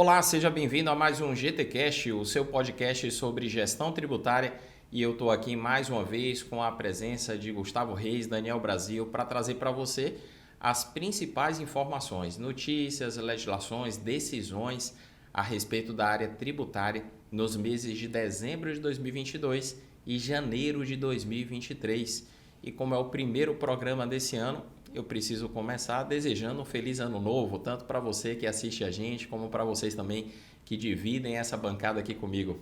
Olá, seja bem-vindo a mais um GTcast, o seu podcast sobre gestão tributária. E eu estou aqui mais uma vez com a presença de Gustavo Reis, Daniel Brasil, para trazer para você as principais informações, notícias, legislações, decisões a respeito da área tributária nos meses de dezembro de 2022 e janeiro de 2023. E como é o primeiro programa desse ano, eu preciso começar desejando um feliz ano novo, tanto para você que assiste a gente, como para vocês também que dividem essa bancada aqui comigo.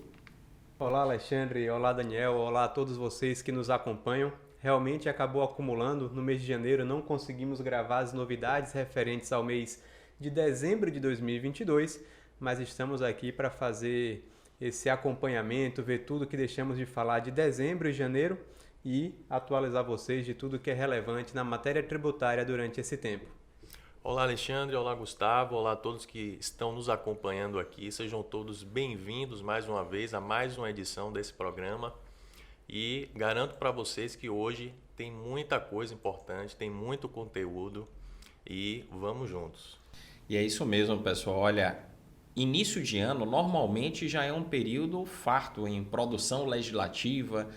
Olá, Alexandre. Olá, Daniel. Olá a todos vocês que nos acompanham. Realmente acabou acumulando. No mês de janeiro não conseguimos gravar as novidades referentes ao mês de dezembro de 2022, mas estamos aqui para fazer esse acompanhamento, ver tudo que deixamos de falar de dezembro e janeiro e atualizar vocês de tudo que é relevante na matéria tributária durante esse tempo. Olá, Alexandre. Olá, Gustavo. Olá a todos que estão nos acompanhando aqui. Sejam todos bem-vindos mais uma vez a mais uma edição desse programa. E garanto para vocês que hoje tem muita coisa importante, tem muito conteúdo e vamos juntos. E é isso mesmo, pessoal. Olha, início de ano normalmente já é um período farto em produção legislativa,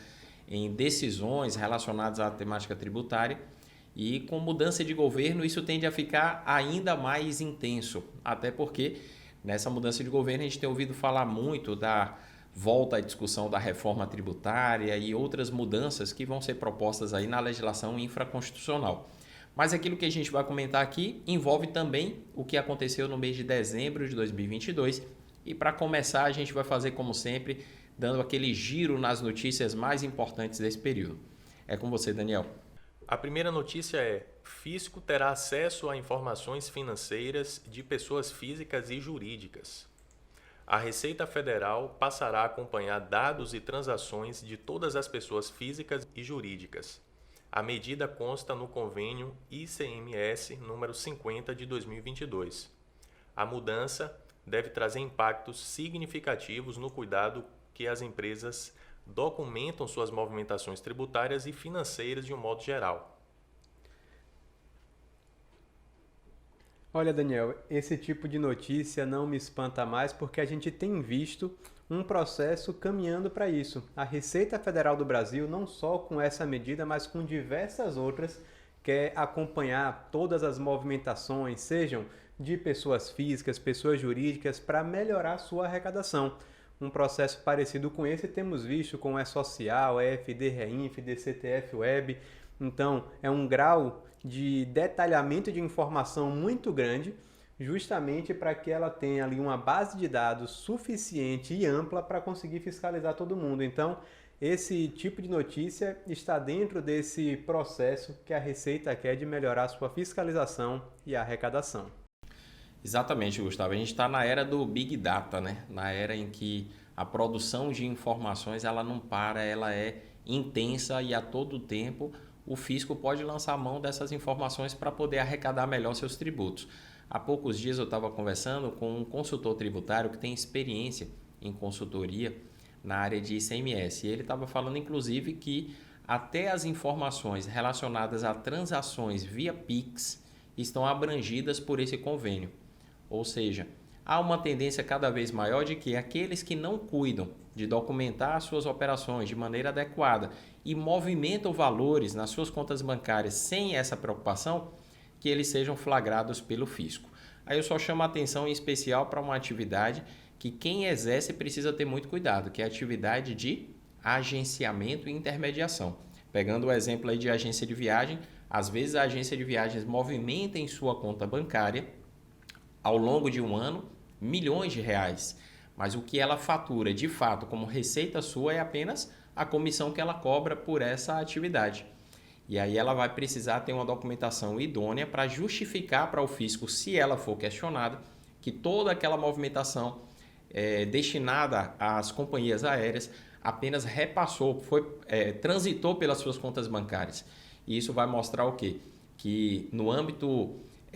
em decisões relacionadas à temática tributária. E com mudança de governo, isso tende a ficar ainda mais intenso. Até porque nessa mudança de governo a gente tem ouvido falar muito da volta à discussão da reforma tributária e outras mudanças que vão ser propostas aí na legislação infraconstitucional. Mas aquilo que a gente vai comentar aqui envolve também o que aconteceu no mês de dezembro de 2022. E para começar, a gente vai fazer como sempre, dando aquele giro nas notícias mais importantes desse período. É com você, Daniel. A primeira notícia é: Fisco terá acesso a informações financeiras de pessoas físicas e jurídicas. A Receita Federal passará a acompanhar dados e transações de todas as pessoas físicas e jurídicas. A medida consta no convênio ICMS número 50 de 2022. A mudança deve trazer impactos significativos no cuidado que as empresas documentam suas movimentações tributárias e financeiras de um modo geral. Olha, Daniel, esse tipo de notícia não me espanta mais porque a gente tem visto um processo caminhando para isso. A Receita Federal do Brasil, não só com essa medida, mas com diversas outras, quer acompanhar todas as movimentações, sejam de pessoas físicas, pessoas jurídicas, para melhorar sua arrecadação. Um processo parecido com esse temos visto com o E-Social, EFD Reinf, DCTF Web. Então, é um grau de detalhamento de informação muito grande, justamente para que ela tenha ali uma base de dados suficiente e ampla para conseguir fiscalizar todo mundo. Então, esse tipo de notícia está dentro desse processo que a Receita quer de melhorar sua fiscalização e arrecadação. Exatamente, Gustavo. A gente está na era do Big Data, né? Na era em que a produção de informações ela não para, ela é intensa e a todo tempo o fisco pode lançar mão dessas informações para poder arrecadar melhor seus tributos. Há poucos dias eu estava conversando com um consultor tributário que tem experiência em consultoria na área de ICMS. E ele estava falando, inclusive, que até as informações relacionadas a transações via Pix estão abrangidas por esse convênio. Ou seja, há uma tendência cada vez maior de que aqueles que não cuidam de documentar as suas operações de maneira adequada e movimentam valores nas suas contas bancárias sem essa preocupação, que eles sejam flagrados pelo fisco. Aí eu só chamo a atenção em especial para uma atividade que quem exerce precisa ter muito cuidado, que é a atividade de agenciamento e intermediação. Pegando o exemplo aí de agência de viagem, às vezes a agência de viagens movimenta em sua conta bancária ao longo de um ano milhões de reais, mas o que ela fatura de fato como receita sua é apenas a comissão que ela cobra por essa atividade. E aí ela vai precisar ter uma documentação idônea para justificar para o fisco, se ela for questionada, que toda aquela movimentação destinada às companhias aéreas apenas repassou, transitou pelas suas contas bancárias. E isso vai mostrar o quê? Que no âmbito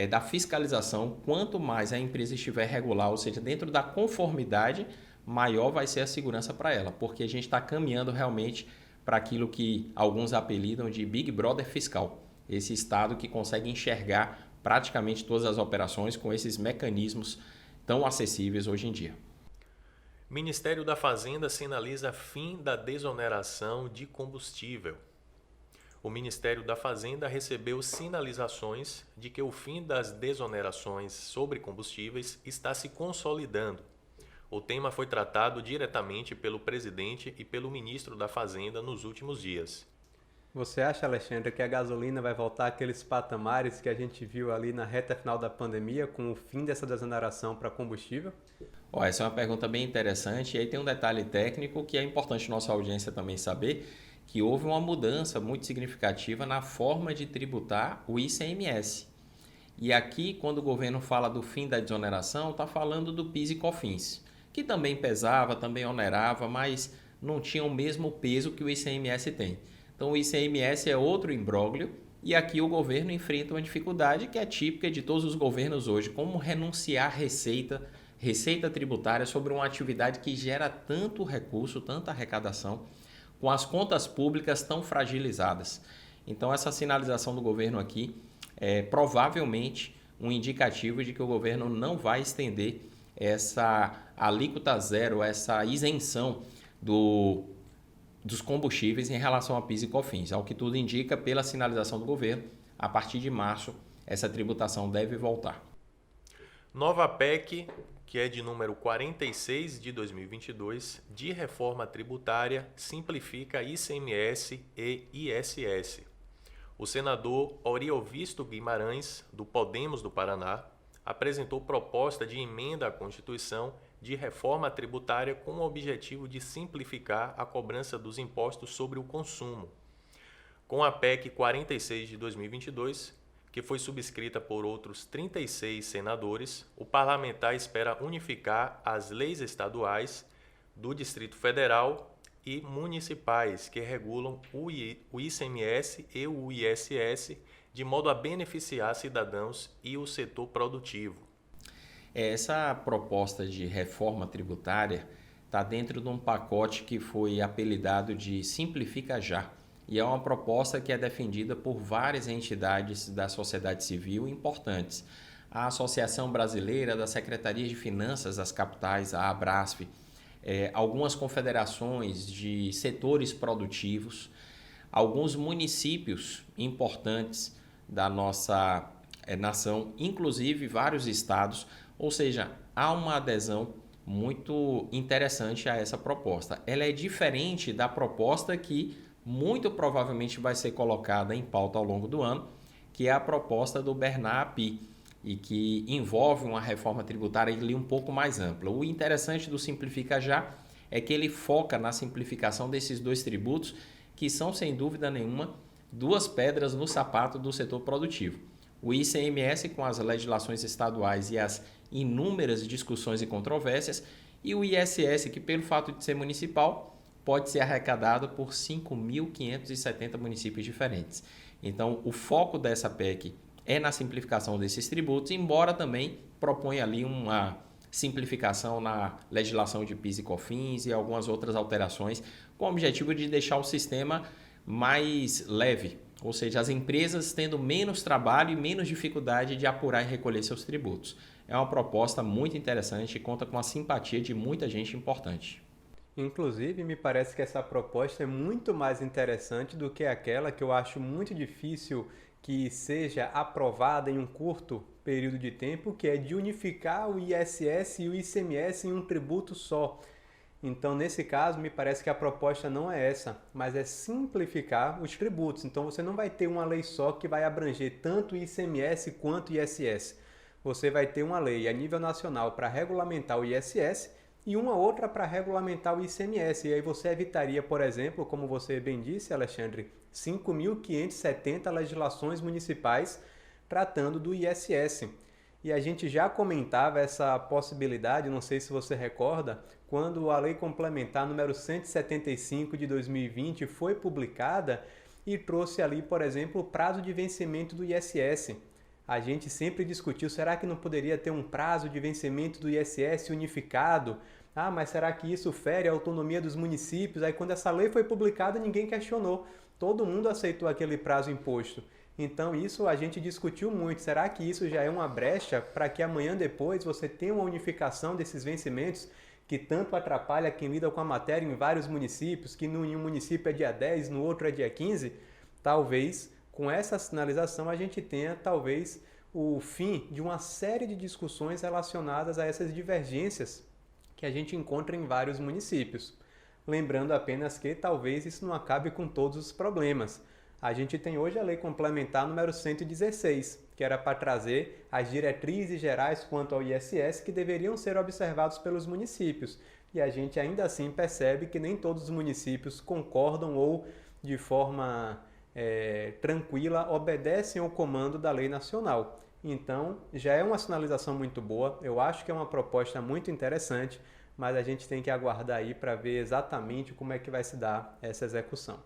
da fiscalização, quanto mais a empresa estiver regular, ou seja, dentro da conformidade, maior vai ser a segurança para ela, porque a gente está caminhando realmente para aquilo que alguns apelidam de Big Brother fiscal, esse estado que consegue enxergar praticamente todas as operações com esses mecanismos tão acessíveis hoje em dia. Ministério da Fazenda sinaliza fim da desoneração de combustível. O Ministério da Fazenda recebeu sinalizações de que o fim das desonerações sobre combustíveis está se consolidando. O tema foi tratado diretamente pelo presidente e pelo ministro da Fazenda nos últimos dias. Você acha, Alexandre, que a gasolina vai voltar àqueles patamares que a gente viu ali na reta final da pandemia, com o fim dessa desoneração para combustível? Essa é uma pergunta bem interessante. E aí tem um detalhe técnico que é importante nossa audiência também saber, que houve uma mudança muito significativa na forma de tributar o ICMS. E aqui, quando o governo fala do fim da desoneração, está falando do PIS e COFINS, que também pesava, também onerava, mas não tinha o mesmo peso que o ICMS tem. Então o ICMS é outro imbróglio e aqui o governo enfrenta uma dificuldade que é típica de todos os governos hoje, como renunciar receita tributária sobre uma atividade que gera tanto recurso, tanta arrecadação, com as contas públicas tão fragilizadas. Então essa sinalização do governo aqui é provavelmente um indicativo de que o governo não vai estender essa alíquota zero, essa isenção dos combustíveis em relação a PIS e COFINS. Ao que tudo indica, pela sinalização do governo, a partir de março, essa tributação deve voltar. Nova PEC, que é de número 46 de 2022, de reforma tributária, simplifica ICMS e ISS. O senador Oriovisto Guimarães, do Podemos do Paraná, apresentou proposta de emenda à Constituição de reforma tributária com o objetivo de simplificar a cobrança dos impostos sobre o consumo. Com a PEC 46 de 2022, que foi subscrita por outros 36 senadores, o parlamentar espera unificar as leis estaduais do Distrito Federal e municipais que regulam o ICMS e o ISS de modo a beneficiar cidadãos e o setor produtivo. Essa proposta de reforma tributária está dentro de um pacote que foi apelidado de Simplifica Já. E é uma proposta que é defendida por várias entidades da sociedade civil importantes. A Associação Brasileira das Secretarias de Finanças das Capitais, a Abrasf, algumas confederações de setores produtivos, alguns municípios importantes da nossa nação, inclusive vários estados, ou seja, há uma adesão muito interessante a essa proposta. Ela é diferente da proposta que muito provavelmente vai ser colocada em pauta ao longo do ano, que é a proposta do Bernard Api, e que envolve uma reforma tributária ali um pouco mais ampla. O interessante do Simplifica Já é que ele foca na simplificação desses dois tributos, que são, sem dúvida nenhuma, duas pedras no sapato do setor produtivo. O ICMS, com as legislações estaduais e as inúmeras discussões e controvérsias, e o ISS, que pelo fato de ser municipal, pode ser arrecadado por 5.570 municípios diferentes. Então, o foco dessa PEC é na simplificação desses tributos, embora também proponha ali uma simplificação na legislação de PIS e COFINS e algumas outras alterações, com o objetivo de deixar o sistema mais leve, ou seja, as empresas tendo menos trabalho e menos dificuldade de apurar e recolher seus tributos. É uma proposta muito interessante e conta com a simpatia de muita gente importante. Inclusive, me parece que essa proposta é muito mais interessante do que aquela que eu acho muito difícil que seja aprovada em um curto período de tempo, que é de unificar o ISS e o ICMS em um tributo só. Então, nesse caso, me parece que a proposta não é essa, mas é simplificar os tributos. Então, você não vai ter uma lei só que vai abranger tanto o ICMS quanto o ISS. Você vai ter uma lei a nível nacional para regulamentar o ISS e uma outra para regulamentar o ICMS. E aí você evitaria, por exemplo, como você bem disse, Alexandre, 5.570 legislações municipais tratando do ISS. E a gente já comentava essa possibilidade, não sei se você recorda, quando a Lei Complementar número 175 de 2020 foi publicada e trouxe ali, por exemplo, o prazo de vencimento do ISS. A gente sempre discutiu, será que não poderia ter um prazo de vencimento do ISS unificado? Ah, mas será que isso fere a autonomia dos municípios? Aí quando essa lei foi publicada, ninguém questionou. Todo mundo aceitou aquele prazo imposto. Então isso a gente discutiu muito. Será que isso já é uma brecha para que amanhã depois você tenha uma unificação desses vencimentos que tanto atrapalha quem lida com a matéria em vários municípios, que em um município é dia 10, no outro é dia 15? Talvez com essa sinalização a gente tenha talvez o fim de uma série de discussões relacionadas a essas divergências que a gente encontra em vários municípios. Lembrando apenas que talvez isso não acabe com todos os problemas. A gente tem hoje a Lei Complementar número 116, que era para trazer as diretrizes gerais quanto ao ISS que deveriam ser observados pelos municípios. E a gente ainda assim percebe que nem todos os municípios concordam ou, de forma tranquila, obedecem ao comando da lei nacional. Então, já é uma sinalização muito boa, eu acho que é uma proposta muito interessante, mas a gente tem que aguardar aí para ver exatamente como é que vai se dar essa execução.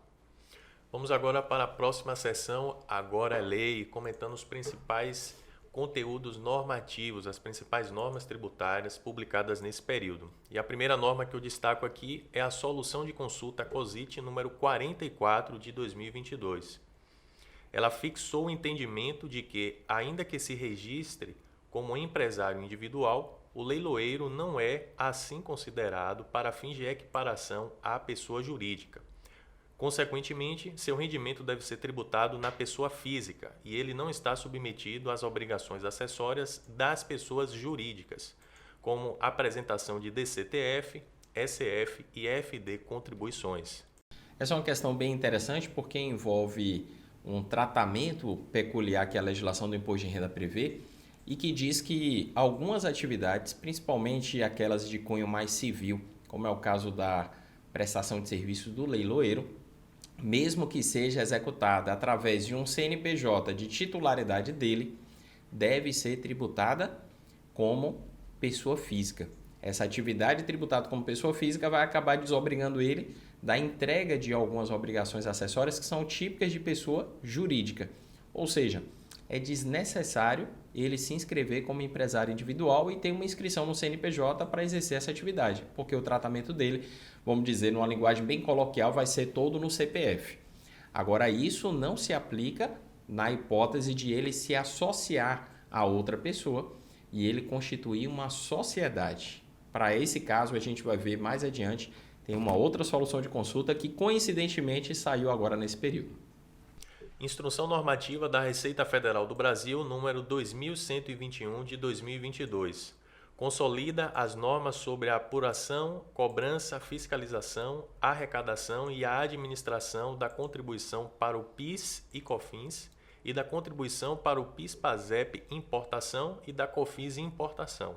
Vamos agora para a próxima sessão, Agora é Lei, comentando os principais conteúdos normativos, as principais normas tributárias publicadas nesse período. E a primeira norma que eu destaco aqui é a Solução de Consulta COSIT número 44 de 2022. Ela fixou o entendimento de que, ainda que se registre como empresário individual, o leiloeiro não é assim considerado para fins de equiparação à pessoa jurídica. Consequentemente, seu rendimento deve ser tributado na pessoa física e ele não está submetido às obrigações acessórias das pessoas jurídicas, como apresentação de DCTF, SF e FD contribuições. Essa é uma questão bem interessante porque envolve um tratamento peculiar que a legislação do imposto de renda prevê e que diz que algumas atividades, principalmente aquelas de cunho mais civil, como é o caso da prestação de serviços do leiloeiro, mesmo que seja executada através de um CNPJ de titularidade dele, deve ser tributada como pessoa física. Essa atividade tributada como pessoa física vai acabar desobrigando ele da entrega de algumas obrigações acessórias que são típicas de pessoa jurídica. Ou seja, é desnecessário ele se inscrever como empresário individual e ter uma inscrição no CNPJ para exercer essa atividade, porque o tratamento dele, vamos dizer, numa linguagem bem coloquial, vai ser todo no CPF. Agora, isso não se aplica na hipótese de ele se associar a outra pessoa e ele constituir uma sociedade. Para esse caso, a gente vai ver mais adiante, tem uma outra solução de consulta que, coincidentemente, saiu agora nesse período. Instrução Normativa da Receita Federal do Brasil, número 2121 de 2022. Consolida as normas sobre a apuração, cobrança, fiscalização, arrecadação e a administração da contribuição para o PIS e COFINS e da contribuição para o PIS/PASEP importação e da COFINS importação.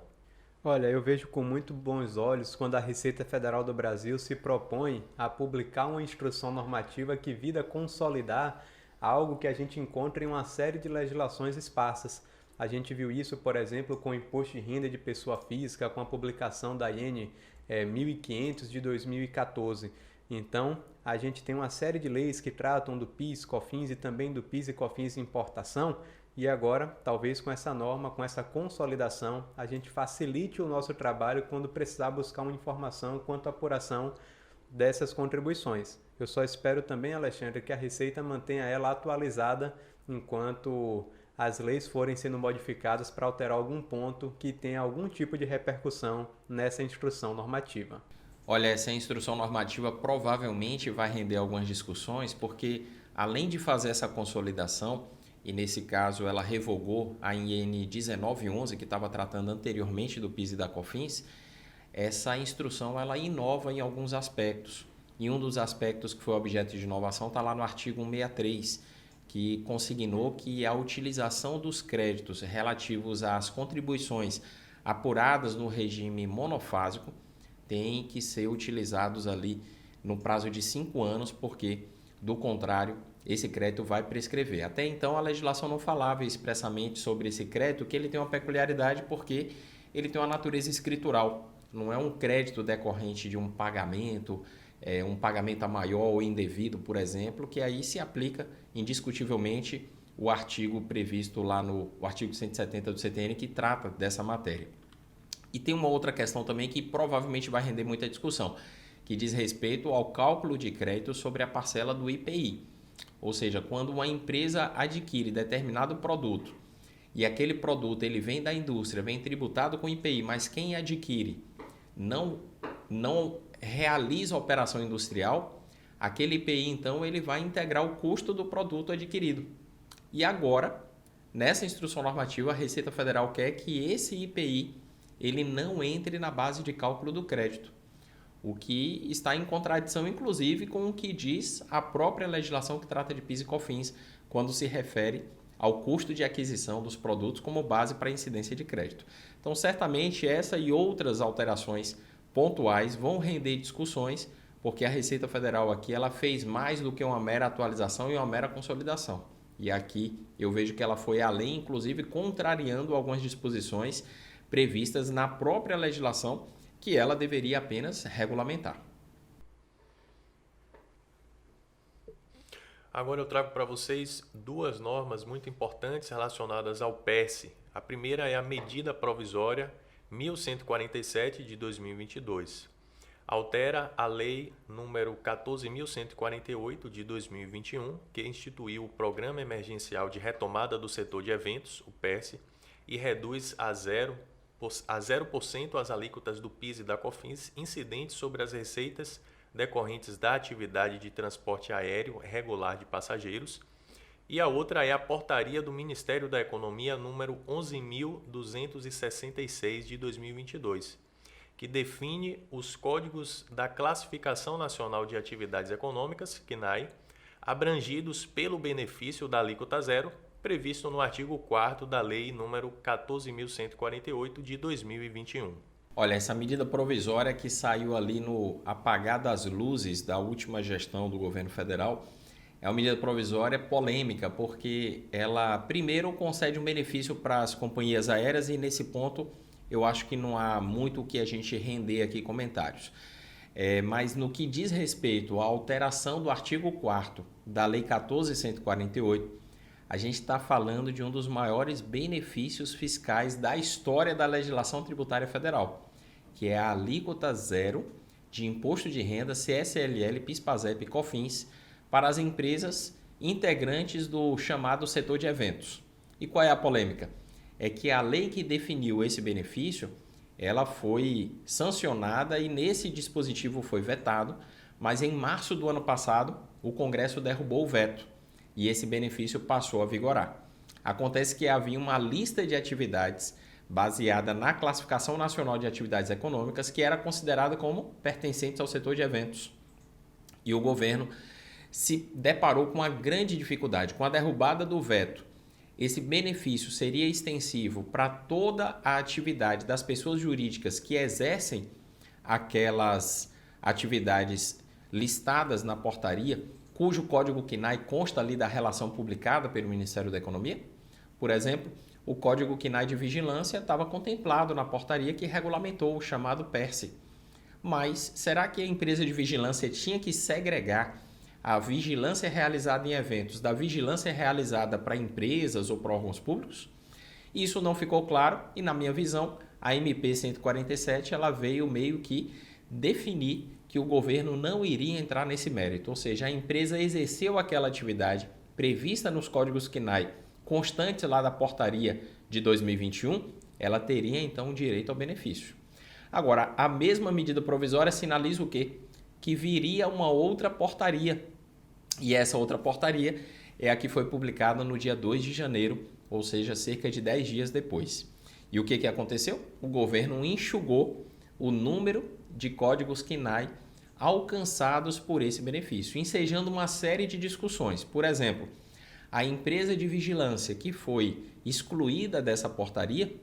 Olha, eu vejo com muito bons olhos quando a Receita Federal do Brasil se propõe a publicar uma instrução normativa que visa consolidar algo que a gente encontra em uma série de legislações esparsas. A gente viu isso, por exemplo, com o Imposto de Renda de Pessoa Física, com a publicação da IN 1500 de 2014. Então, a gente tem uma série de leis que tratam do PIS, COFINS e também do PIS e COFINS importação. E agora, talvez com essa norma, com essa consolidação, a gente facilite o nosso trabalho quando precisar buscar uma informação quanto à apuração dessas contribuições. Eu só espero também, Alexandre, que a Receita mantenha ela atualizada enquanto as leis forem sendo modificadas para alterar algum ponto que tenha algum tipo de repercussão nessa instrução normativa. Olha, essa instrução normativa provavelmente vai render algumas discussões, porque além de fazer essa consolidação, e nesse caso ela revogou a IN 1911, que estava tratando anteriormente do PIS e da COFINS, essa instrução ela inova em alguns aspectos. E um dos aspectos que foi objeto de inovação está lá no artigo 163, que consignou que a utilização dos créditos relativos às contribuições apuradas no regime monofásico tem que ser utilizados ali no prazo de 5 anos, porque, do contrário, esse crédito vai prescrever. Até então, a legislação não falava expressamente sobre esse crédito, que ele tem uma peculiaridade porque ele tem uma natureza escritural. Não é um crédito decorrente de um pagamento a maior ou indevido, por exemplo, que aí se aplica indiscutivelmente o artigo previsto lá no artigo 170 do CTN que trata dessa matéria. E tem uma outra questão também que provavelmente vai render muita discussão, que diz respeito ao cálculo de crédito sobre a parcela do IPI. Ou seja, quando uma empresa adquire determinado produto e aquele produto ele vem da indústria, vem tributado com IPI, mas quem adquire não realiza a operação industrial, aquele IPI então ele vai integrar o custo do produto adquirido. E agora, nessa instrução normativa, a Receita Federal quer que esse IPI ele não entre na base de cálculo do crédito, o que está em contradição, inclusive, com o que diz a própria legislação que trata de PIS e COFINS, quando se refere ao custo de aquisição dos produtos como base para a incidência de crédito. Então, certamente, essa e outras alterações pontuais vão render discussões, porque a Receita Federal aqui ela fez mais do que uma mera atualização e uma mera consolidação. E aqui eu vejo que ela foi além, inclusive contrariando algumas disposições previstas na própria legislação que ela deveria apenas regulamentar. Agora eu trago para vocês duas normas muito importantes relacionadas ao PERSE. A primeira é a Medida Provisória 1147 de 2022. Altera a Lei número 14.148 de 2021, que instituiu o Programa Emergencial de Retomada do Setor de Eventos, o PERSE, e reduz a 0% as alíquotas do PIS e da COFINS incidentes sobre as receitas decorrentes da atividade de transporte aéreo regular de passageiros. E a outra é a Portaria do Ministério da Economia número 11.266 de 2022, que define os códigos da Classificação Nacional de Atividades Econômicas, CNAE, abrangidos pelo benefício da alíquota zero, previsto no artigo 4º da Lei número 14.148 de 2021. Olha, essa medida provisória que saiu ali no apagar das luzes da última gestão do governo federal é uma medida provisória polêmica, porque ela primeiro concede um benefício para as companhias aéreas e nesse ponto eu acho que não há muito o que a gente render aqui comentários. Mas no que diz respeito à alteração do artigo 4º da Lei 14.148, a gente está falando de um dos maiores benefícios fiscais da história da legislação tributária federal, que é a alíquota zero de imposto de renda, CSLL, PIS, PASEP e COFINS para as empresas integrantes do chamado setor de eventos. E qual é a polêmica? É que a lei que definiu esse benefício, ela foi sancionada e nesse dispositivo foi vetado, mas em março do ano passado o Congresso derrubou o veto e esse benefício passou a vigorar. Acontece que havia uma lista de atividades baseada na Classificação Nacional de Atividades Econômicas que era considerada como pertencentes ao setor de eventos. E o governo se deparou com uma grande dificuldade. Com a derrubada do veto, esse benefício seria extensivo para toda a atividade das pessoas jurídicas que exercem aquelas atividades listadas na portaria, cujo código CNAE consta ali da relação publicada pelo Ministério da Economia. Por exemplo, o código CNAE de vigilância estava contemplado na portaria que regulamentou o chamado PERSE. Mas será que a empresa de vigilância tinha que segregar a vigilância realizada em eventos da vigilância realizada para empresas ou para órgãos públicos? Isso não ficou claro e, na minha visão, a MP 147 ela veio meio que definir que o governo não iria entrar nesse mérito, ou seja, a empresa exerceu aquela atividade prevista nos códigos CNAE constantes lá da portaria de 2021, ela teria então direito ao benefício. Agora, a mesma medida provisória sinaliza o quê? Que viria uma outra portaria, e essa outra portaria é a que foi publicada no dia 2 de janeiro, ou seja, cerca de 10 dias depois. E o que aconteceu? O governo enxugou o número de códigos CNAE alcançados por esse benefício, ensejando uma série de discussões. Por exemplo, a empresa de vigilância que foi excluída dessa portaria,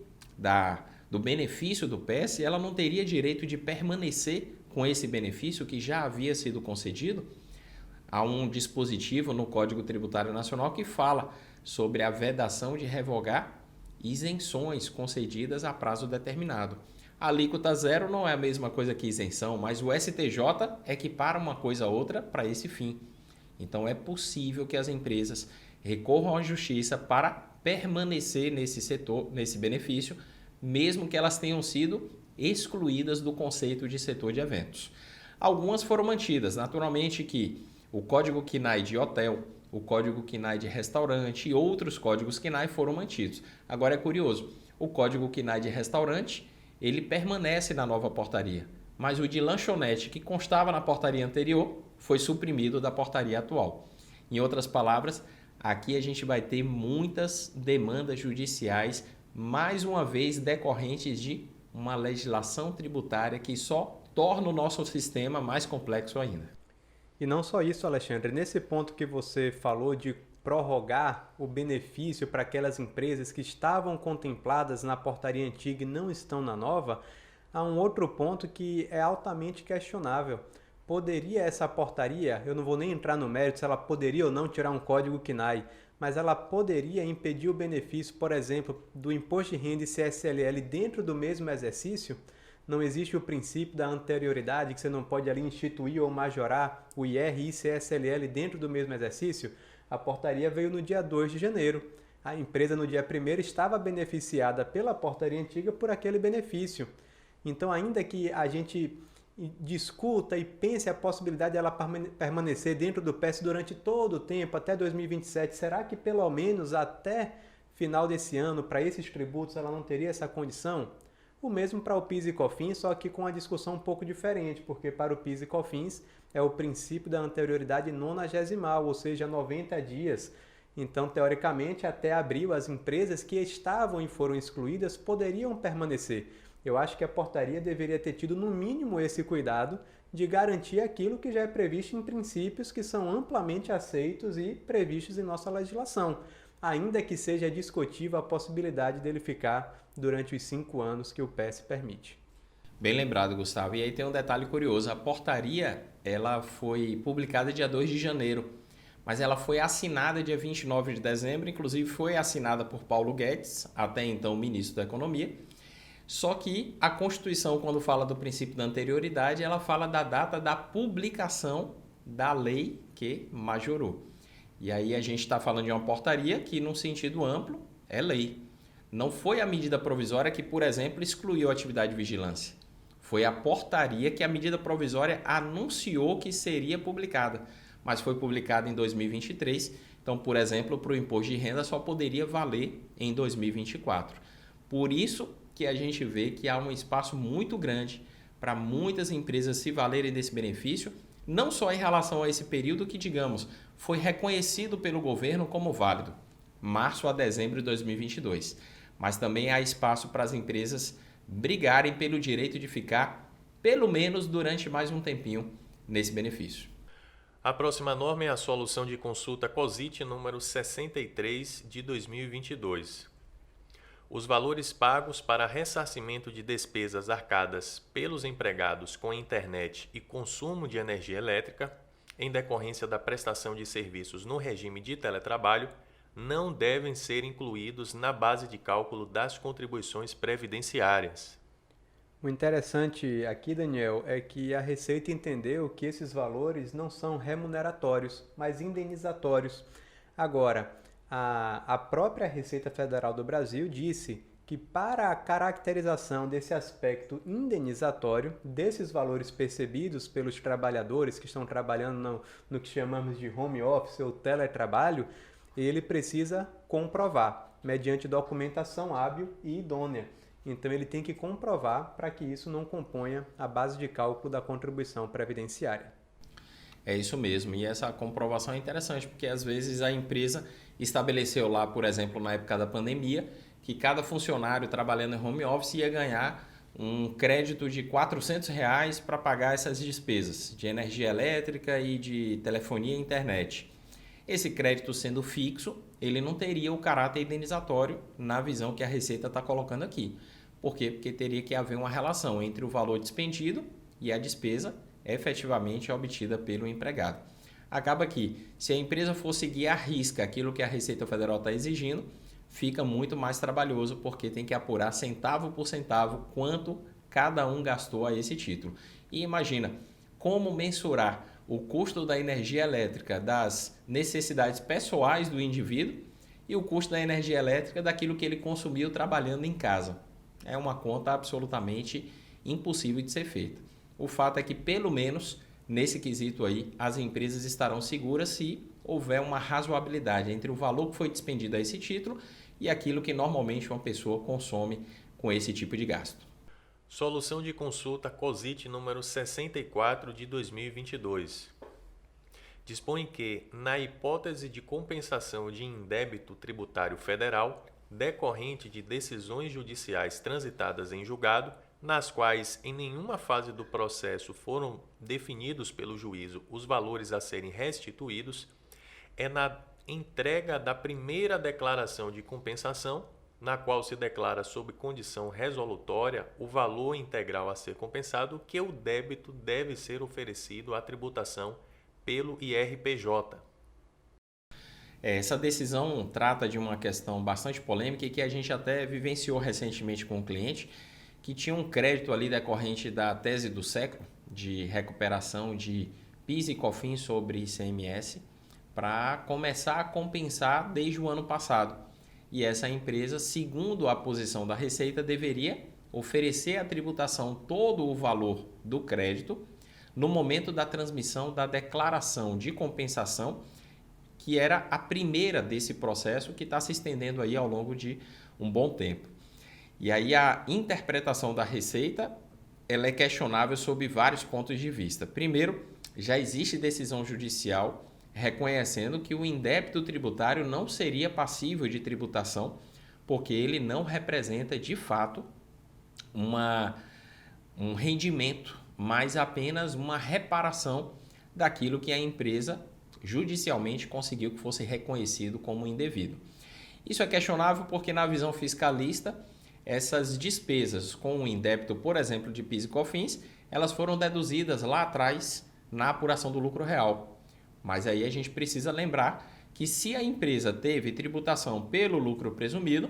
do benefício do PES, ela não teria direito de permanecer com esse benefício que já havia sido concedido. Há um dispositivo no Código Tributário Nacional que fala sobre a vedação de revogar isenções concedidas a prazo determinado. A alíquota zero não é a mesma coisa que isenção, mas o STJ equipara uma coisa a outra para esse fim. Então é possível que as empresas recorram à justiça para permanecer nesse setor, nesse benefício, mesmo que elas tenham sido excluídas do conceito de setor de eventos. Algumas foram mantidas, naturalmente que o Código CNAE de hotel, o código KNAI de restaurante e outros códigos KNAI foram mantidos. Agora é curioso, o código KNAI de restaurante, ele permanece na nova portaria, mas o de lanchonete que constava na portaria anterior foi suprimido da portaria atual. Em outras palavras, aqui a gente vai ter muitas demandas judiciais, mais uma vez decorrentes de uma legislação tributária que só torna o nosso sistema mais complexo ainda. E não só isso, Alexandre. Nesse ponto que você falou de prorrogar o benefício para aquelas empresas que estavam contempladas na portaria antiga e não estão na nova, há um outro ponto que é altamente questionável. Poderia essa portaria, eu não vou nem entrar no mérito se ela poderia ou não tirar um código KNAI, mas ela poderia impedir o benefício, por exemplo, do imposto de renda e CSLL dentro do mesmo exercício? Não existe o princípio da anterioridade, que você não pode ali instituir ou majorar o IR e CSLL dentro do mesmo exercício? A portaria veio no dia 2 de janeiro. A empresa no dia 1º estava beneficiada pela portaria antiga por aquele benefício. Então, ainda que a gente discuta e pense a possibilidade dela permanecer dentro do PES durante todo o tempo, até 2027, será que pelo menos até final desse ano, para esses tributos, ela não teria essa condição? O mesmo para o PIS e COFINS, só que com uma discussão um pouco diferente, porque para o PIS e COFINS é o princípio da anterioridade nonagesimal, ou seja, 90 dias. Então, teoricamente, até abril, as empresas que estavam e foram excluídas poderiam permanecer. Eu acho que a portaria deveria ter tido, no mínimo, esse cuidado de garantir aquilo que já é previsto em princípios que são amplamente aceitos e previstos em nossa legislação, ainda que seja discutível a possibilidade dele ficar durante os 5 anos que o PES permite. Bem lembrado, Gustavo. E aí tem um detalhe curioso. A portaria ela foi publicada dia 2 de janeiro, mas ela foi assinada dia 29 de dezembro, inclusive foi assinada por Paulo Guedes, até então ministro da Economia. Só que a Constituição, quando fala do princípio da anterioridade, ela fala da data da publicação da lei que majorou. E aí a gente está falando de uma portaria que, num sentido amplo, é lei. Não foi a medida provisória que, por exemplo, excluiu a atividade de vigilância. Foi a portaria que a medida provisória anunciou que seria publicada, mas foi publicada em 2023. Então, por exemplo, para o imposto de renda só poderia valer em 2024. Por isso que a gente vê que há um espaço muito grande para muitas empresas se valerem desse benefício, não só em relação a esse período que, digamos, foi reconhecido pelo governo como válido, março a dezembro de 2022, mas também há espaço para as empresas brigarem pelo direito de ficar, pelo menos durante mais um tempinho, nesse benefício. A próxima norma é a solução de consulta COSIT número 63 de 2022. Os valores pagos para ressarcimento de despesas arcadas pelos empregados com internet e consumo de energia elétrica, em decorrência da prestação de serviços no regime de teletrabalho, não devem ser incluídos na base de cálculo das contribuições previdenciárias. O interessante aqui, Daniel, é que a Receita entendeu que esses valores não são remuneratórios, mas indenizatórios. Agora, a própria Receita Federal do Brasil disse que para a caracterização desse aspecto indenizatório, desses valores percebidos pelos trabalhadores que estão trabalhando no que chamamos de home office ou teletrabalho, ele precisa comprovar, mediante documentação hábil e idônea. Então, ele tem que comprovar para que isso não componha a base de cálculo da contribuição previdenciária. É isso mesmo, e essa comprovação é interessante, porque às vezes a empresa estabeleceu lá, por exemplo, na época da pandemia, que cada funcionário trabalhando em home office ia ganhar um crédito de R$400 para pagar essas despesas de energia elétrica e de telefonia e internet. Esse crédito sendo fixo, ele não teria o caráter indenizatório na visão que a Receita está colocando aqui. Por quê? Porque teria que haver uma relação entre o valor despendido e a despesa efetivamente obtida pelo empregado. Acaba que, se a empresa for seguir à risca aquilo que a Receita Federal está exigindo, fica muito mais trabalhoso, porque tem que apurar centavo por centavo quanto cada um gastou a esse título. E imagina, como mensurar o custo da energia elétrica das necessidades pessoais do indivíduo e o custo da energia elétrica daquilo que ele consumiu trabalhando em casa. É uma conta absolutamente impossível de ser feita. O fato é que, pelo menos, nesse quesito aí, as empresas estarão seguras se houver uma razoabilidade entre o valor que foi despendido a esse título e aquilo que normalmente uma pessoa consome com esse tipo de gasto. Solução de consulta COSIT número 64 de 2022. Dispõe que, na hipótese de compensação de indébito tributário federal decorrente de decisões judiciais transitadas em julgado, nas quais em nenhuma fase do processo foram definidos pelo juízo os valores a serem restituídos, é na entrega da primeira declaração de compensação, na qual se declara sob condição resolutória o valor integral a ser compensado, que o débito deve ser oferecido à tributação pelo IRPJ. Essa decisão trata de uma questão bastante polêmica e que a gente até vivenciou recentemente com um cliente que tinha um crédito ali decorrente da tese do século de recuperação de PIS e COFINS sobre ICMS para começar a compensar desde o ano passado. E essa empresa, segundo a posição da Receita, deveria oferecer à tributação todo o valor do crédito no momento da transmissão da declaração de compensação, que era a primeira desse processo que está se estendendo aí ao longo de um bom tempo. E aí a interpretação da Receita ela é questionável sob vários pontos de vista. Primeiro, já existe decisão judicial reconhecendo que o indébito tributário não seria passível de tributação, porque ele não representa de fato um rendimento, mas apenas uma reparação daquilo que a empresa judicialmente conseguiu que fosse reconhecido como indevido. Isso é questionável porque, na visão fiscalista, essas despesas com o indébito, por exemplo, de PIS e COFINS, elas foram deduzidas lá atrás na apuração do lucro real. Mas aí a gente precisa lembrar que se a empresa teve tributação pelo lucro presumido,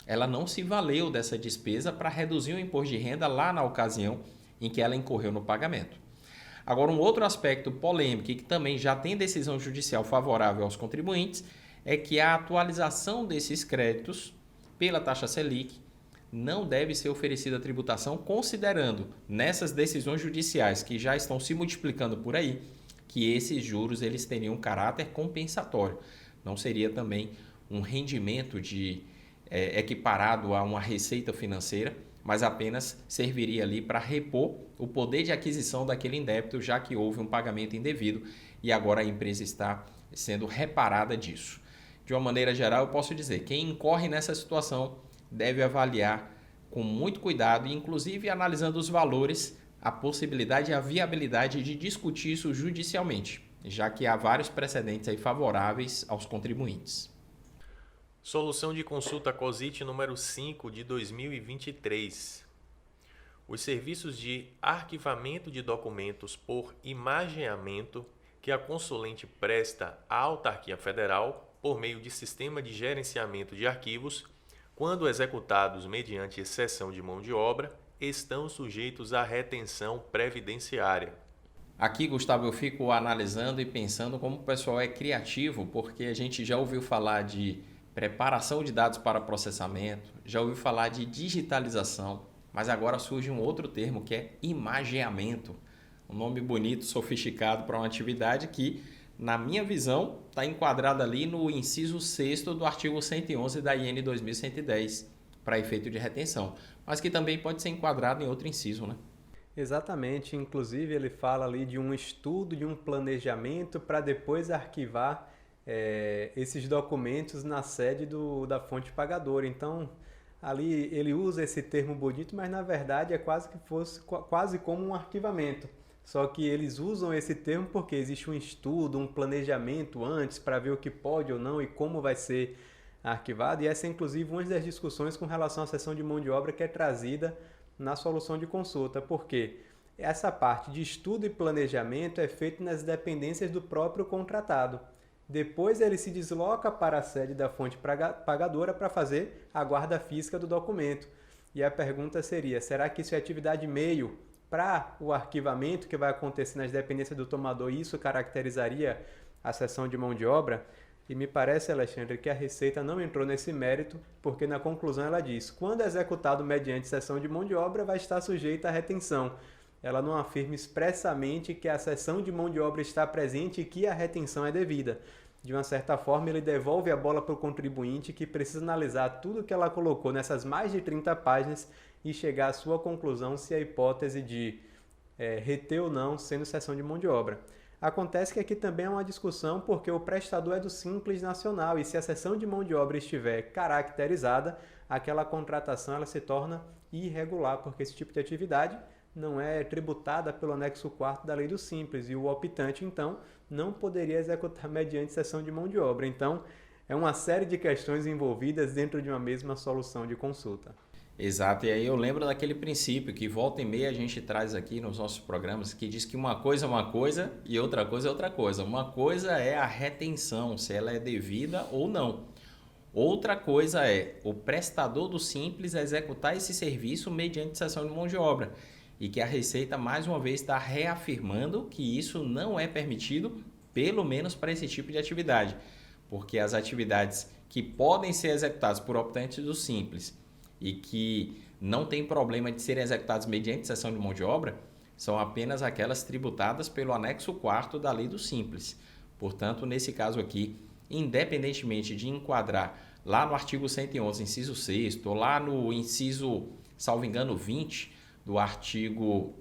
ela não se valeu dessa despesa para reduzir o imposto de renda lá na ocasião em que ela incorreu no pagamento. Agora, um outro aspecto polêmico e que também já tem decisão judicial favorável aos contribuintes é que a atualização desses créditos pela taxa Selic não deve ser oferecida a tributação, considerando nessas decisões judiciais que já estão se multiplicando por aí, que esses juros eles teriam um caráter compensatório. Não seria também um rendimento equiparado a uma receita financeira, mas apenas serviria ali para repor o poder de aquisição daquele indébito, já que houve um pagamento indevido e agora a empresa está sendo reparada disso. De uma maneira geral, eu posso dizer, quem incorre nessa situação deve avaliar com muito cuidado e inclusive analisando os valores, a possibilidade e a viabilidade de discutir isso judicialmente, já que há vários precedentes aí favoráveis aos contribuintes. Solução de consulta COSIT número 5 de 2023. Os serviços de arquivamento de documentos por imageamento que a consulente presta à autarquia federal por meio de sistema de gerenciamento de arquivos, quando executados mediante exceção de mão de obra, estão sujeitos à retenção previdenciária. Aqui, Gustavo, eu fico analisando e pensando como o pessoal é criativo, porque a gente já ouviu falar de preparação de dados para processamento, já ouviu falar de digitalização, mas agora surge um outro termo que é imageamento. Um nome bonito, sofisticado para uma atividade que, na minha visão, está enquadrada ali no inciso 6º do artigo 111 da IN 2110, para efeito de retenção, mas que também pode ser enquadrado em outro inciso, né? Exatamente, inclusive ele fala ali de um estudo, de um planejamento para depois arquivar esses documentos na sede da fonte pagadora. Então, ali ele usa esse termo bonito, mas na verdade é quase como um arquivamento. Só que eles usam esse termo porque existe um estudo, um planejamento antes para ver o que pode ou não e como vai ser arquivado. E essa é inclusive uma das discussões com relação à seção de mão de obra que é trazida na solução de consulta. Porque essa parte de estudo e planejamento é feita nas dependências do próprio contratado. Depois ele se desloca para a sede da fonte pagadora para fazer a guarda física do documento. E a pergunta seria, será que isso é atividade meio para o arquivamento que vai acontecer nas dependências do tomador? Isso caracterizaria a seção de mão de obra? E me parece, Alexandre, que a Receita não entrou nesse mérito, porque na conclusão ela diz, quando executado mediante seção de mão de obra, vai estar sujeita à retenção. Ela não afirma expressamente que a seção de mão de obra está presente e que a retenção é devida. de uma certa forma, ele devolve a bola para o contribuinte que precisa analisar tudo que ela colocou nessas mais de 30 páginas e chegar à sua conclusão se a hipótese de reter ou não sendo cessão de mão de obra. Acontece que aqui também é uma discussão porque o prestador é do Simples Nacional e se a cessão de mão de obra estiver caracterizada, aquela contratação ela se torna irregular, porque esse tipo de atividade não é tributada pelo anexo 4º da Lei do Simples e o optante, então, não poderia executar mediante cessão de mão de obra. Então, é uma série de questões envolvidas dentro de uma mesma solução de consulta. Exato, e aí eu lembro daquele princípio que volta e meia a gente traz aqui nos nossos programas, que diz que uma coisa é uma coisa e outra coisa é outra coisa. Uma coisa é a retenção, se ela é devida ou não. Outra coisa é o prestador do Simples executar esse serviço mediante cessão de mão de obra. E que a Receita, mais uma vez, está reafirmando que isso não é permitido, pelo menos para esse tipo de atividade. Porque as atividades que podem ser executadas por optantes do Simples e que não tem problema de serem executadas mediante cessão de mão de obra, são apenas aquelas tributadas pelo anexo 4º da Lei do Simples. Portanto, nesse caso aqui, independentemente de enquadrar lá no artigo 111, inciso 6º, ou lá no inciso, salvo engano, 20 do artigo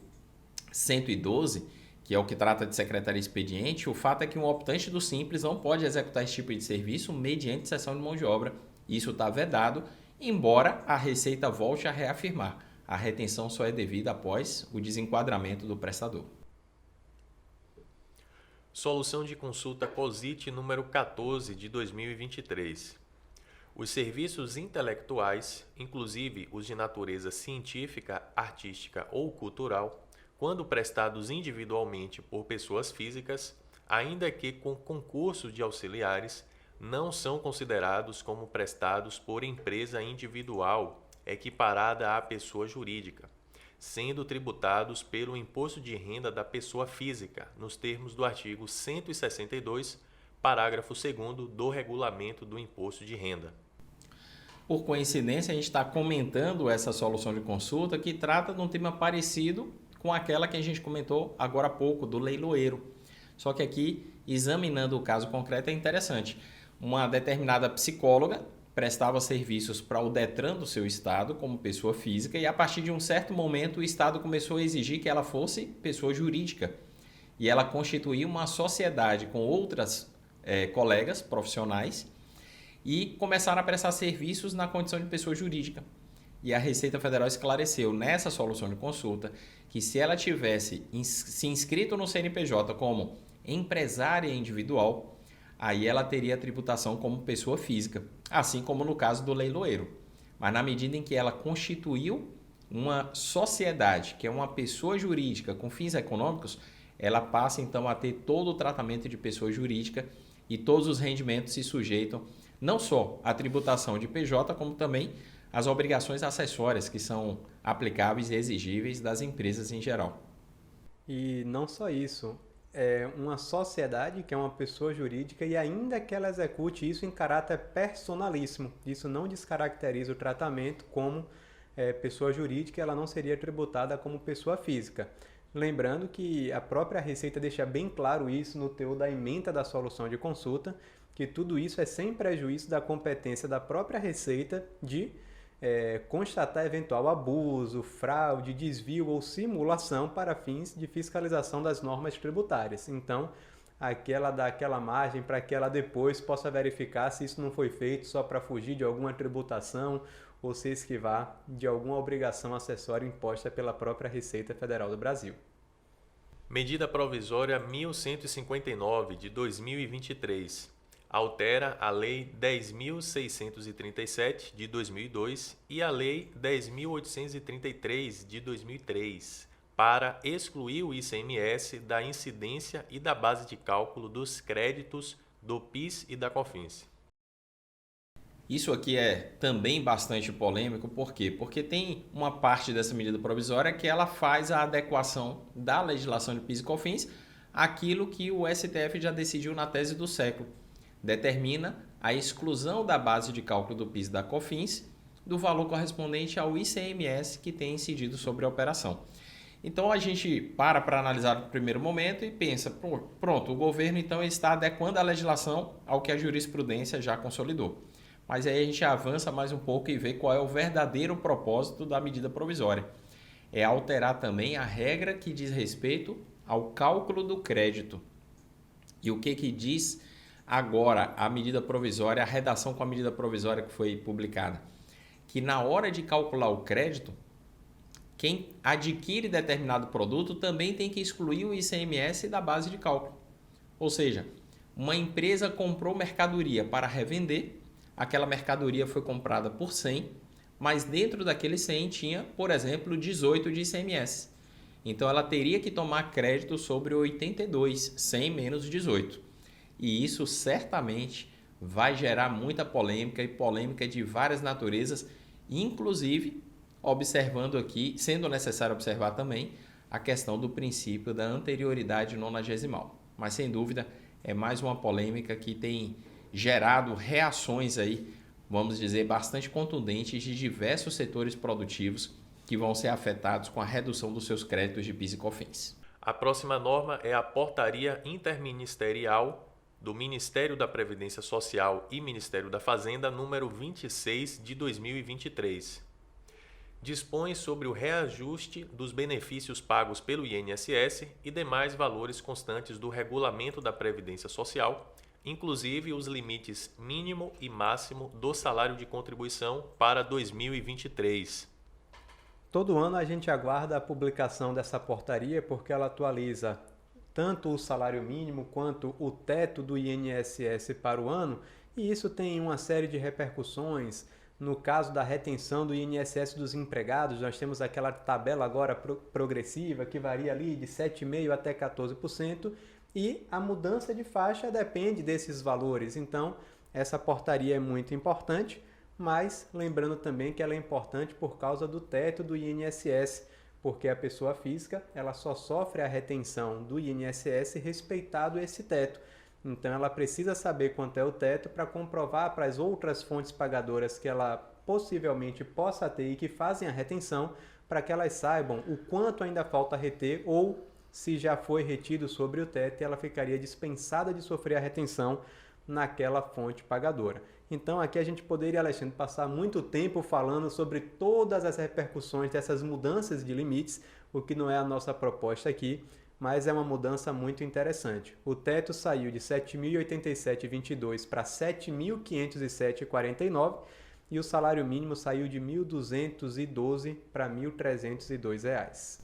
112, que é o que trata de secretaria expediente, o fato é que um optante do Simples não pode executar esse tipo de serviço mediante cessão de mão de obra. Isso está vedado, embora a Receita volte a reafirmar. A retenção só é devida após o desenquadramento do prestador. Solução de consulta COSIT número 14 de 2023. Os serviços intelectuais, inclusive os de natureza científica, artística ou cultural, quando prestados individualmente por pessoas físicas, ainda que com concurso de auxiliares, não são considerados como prestados por empresa individual equiparada à pessoa jurídica, sendo tributados pelo imposto de renda da pessoa física, nos termos do artigo 162, parágrafo 2º do Regulamento do Imposto de Renda. Por coincidência, a gente está comentando essa solução de consulta que trata de um tema parecido com aquela que a gente comentou agora há pouco, do leiloeiro. Só que aqui, examinando o caso concreto, é interessante. Uma determinada psicóloga prestava serviços para o Detran do seu estado como pessoa física e a partir de um certo momento o estado começou a exigir que ela fosse pessoa jurídica. E ela constituía uma sociedade com outras colegas profissionais e começaram a prestar serviços na condição de pessoa jurídica. E a Receita Federal esclareceu nessa solução de consulta que se ela tivesse se inscrito no CNPJ como empresária individual, aí ela teria tributação como pessoa física, assim como no caso do leiloeiro. Mas na medida em que ela constituiu uma sociedade, que é uma pessoa jurídica com fins econômicos, ela passa então a ter todo o tratamento de pessoa jurídica e todos os rendimentos se sujeitam não só à tributação de PJ, como também às obrigações acessórias que são aplicáveis e exigíveis das empresas em geral. E não só isso, é uma sociedade que é uma pessoa jurídica e ainda que ela execute isso em caráter personalíssimo, isso não descaracteriza o tratamento como pessoa jurídica, ela não seria tributada como pessoa física. Lembrando que a própria Receita deixa bem claro isso no teor da ementa da solução de consulta, que tudo isso é sem prejuízo da competência da própria Receita de constatar eventual abuso, fraude, desvio ou simulação para fins de fiscalização das normas tributárias. Então, aqui ela dá aquela margem para que ela depois possa verificar se isso não foi feito só para fugir de alguma tributação ou se esquivar de alguma obrigação acessória imposta pela própria Receita Federal do Brasil. Medida Provisória 1159 de 2023. Altera a Lei 10.637 de 2002 e a Lei 10.833 de 2003 para excluir o ICMS da incidência e da base de cálculo dos créditos do PIS e da COFINS. Isso aqui é também bastante polêmico, por quê? Porque tem uma parte dessa medida provisória que ela faz a adequação da legislação de PIS e COFINS àquilo que o STF já decidiu na tese do século. Determina a exclusão da base de cálculo do PIS e da COFINS do valor correspondente ao ICMS que tem incidido sobre a operação. Então a gente para analisar no primeiro momento e pensa, pronto, o governo então está adequando a legislação ao que a jurisprudência já consolidou. Mas aí a gente avança mais um pouco e vê qual é o verdadeiro propósito da medida provisória. É alterar também a regra que diz respeito ao cálculo do crédito. E o que diz agora a medida provisória, a redação com a medida provisória que foi publicada? Que na hora de calcular o crédito, quem adquire determinado produto também tem que excluir o ICMS da base de cálculo. Ou seja, uma empresa comprou mercadoria para revender, aquela mercadoria foi comprada por 100, mas dentro daquele 100 tinha, por exemplo, 18 de ICMS. Então ela teria que tomar crédito sobre 82, 100 menos 18. E isso certamente vai gerar muita polêmica e polêmica de várias naturezas, inclusive observando aqui, sendo necessário observar também a questão do princípio da anterioridade nonagesimal. Mas sem dúvida é mais uma polêmica que tem gerado reações aí, vamos dizer, bastante contundentes de diversos setores produtivos que vão ser afetados com a redução dos seus créditos de PIS e COFINS. A próxima norma é a Portaria Interministerial do Ministério da Previdência Social e Ministério da Fazenda, número 26 de 2023. Dispõe sobre o reajuste dos benefícios pagos pelo INSS e demais valores constantes do Regulamento da Previdência Social, inclusive os limites mínimo e máximo do salário de contribuição para 2023. Todo ano a gente aguarda a publicação dessa portaria porque ela atualiza tanto o salário mínimo quanto o teto do INSS para o ano, e isso tem uma série de repercussões. No caso da retenção do INSS dos empregados, nós temos aquela tabela agora progressiva que varia ali de 7,5% até 14%, e a mudança de faixa depende desses valores. Então, essa portaria é muito importante, mas lembrando também que ela é importante por causa do teto do INSS, porque a pessoa física ela só sofre a retenção do INSS respeitado esse teto. Então ela precisa saber quanto é o teto para comprovar para as outras fontes pagadoras que ela possivelmente possa ter e que fazem a retenção, para que elas saibam o quanto ainda falta reter, ou se já foi retido sobre o teto, ela ficaria dispensada de sofrer a retenção naquela fonte pagadora. Então aqui a gente poderia, Alexandre, passar muito tempo falando sobre todas as repercussões dessas mudanças de limites, o que não é a nossa proposta aqui, mas é uma mudança muito interessante. O teto saiu de R$ 7.087,22 para R$ 7.507,49 e o salário mínimo saiu de R$ 1.212 para R$ 1.302.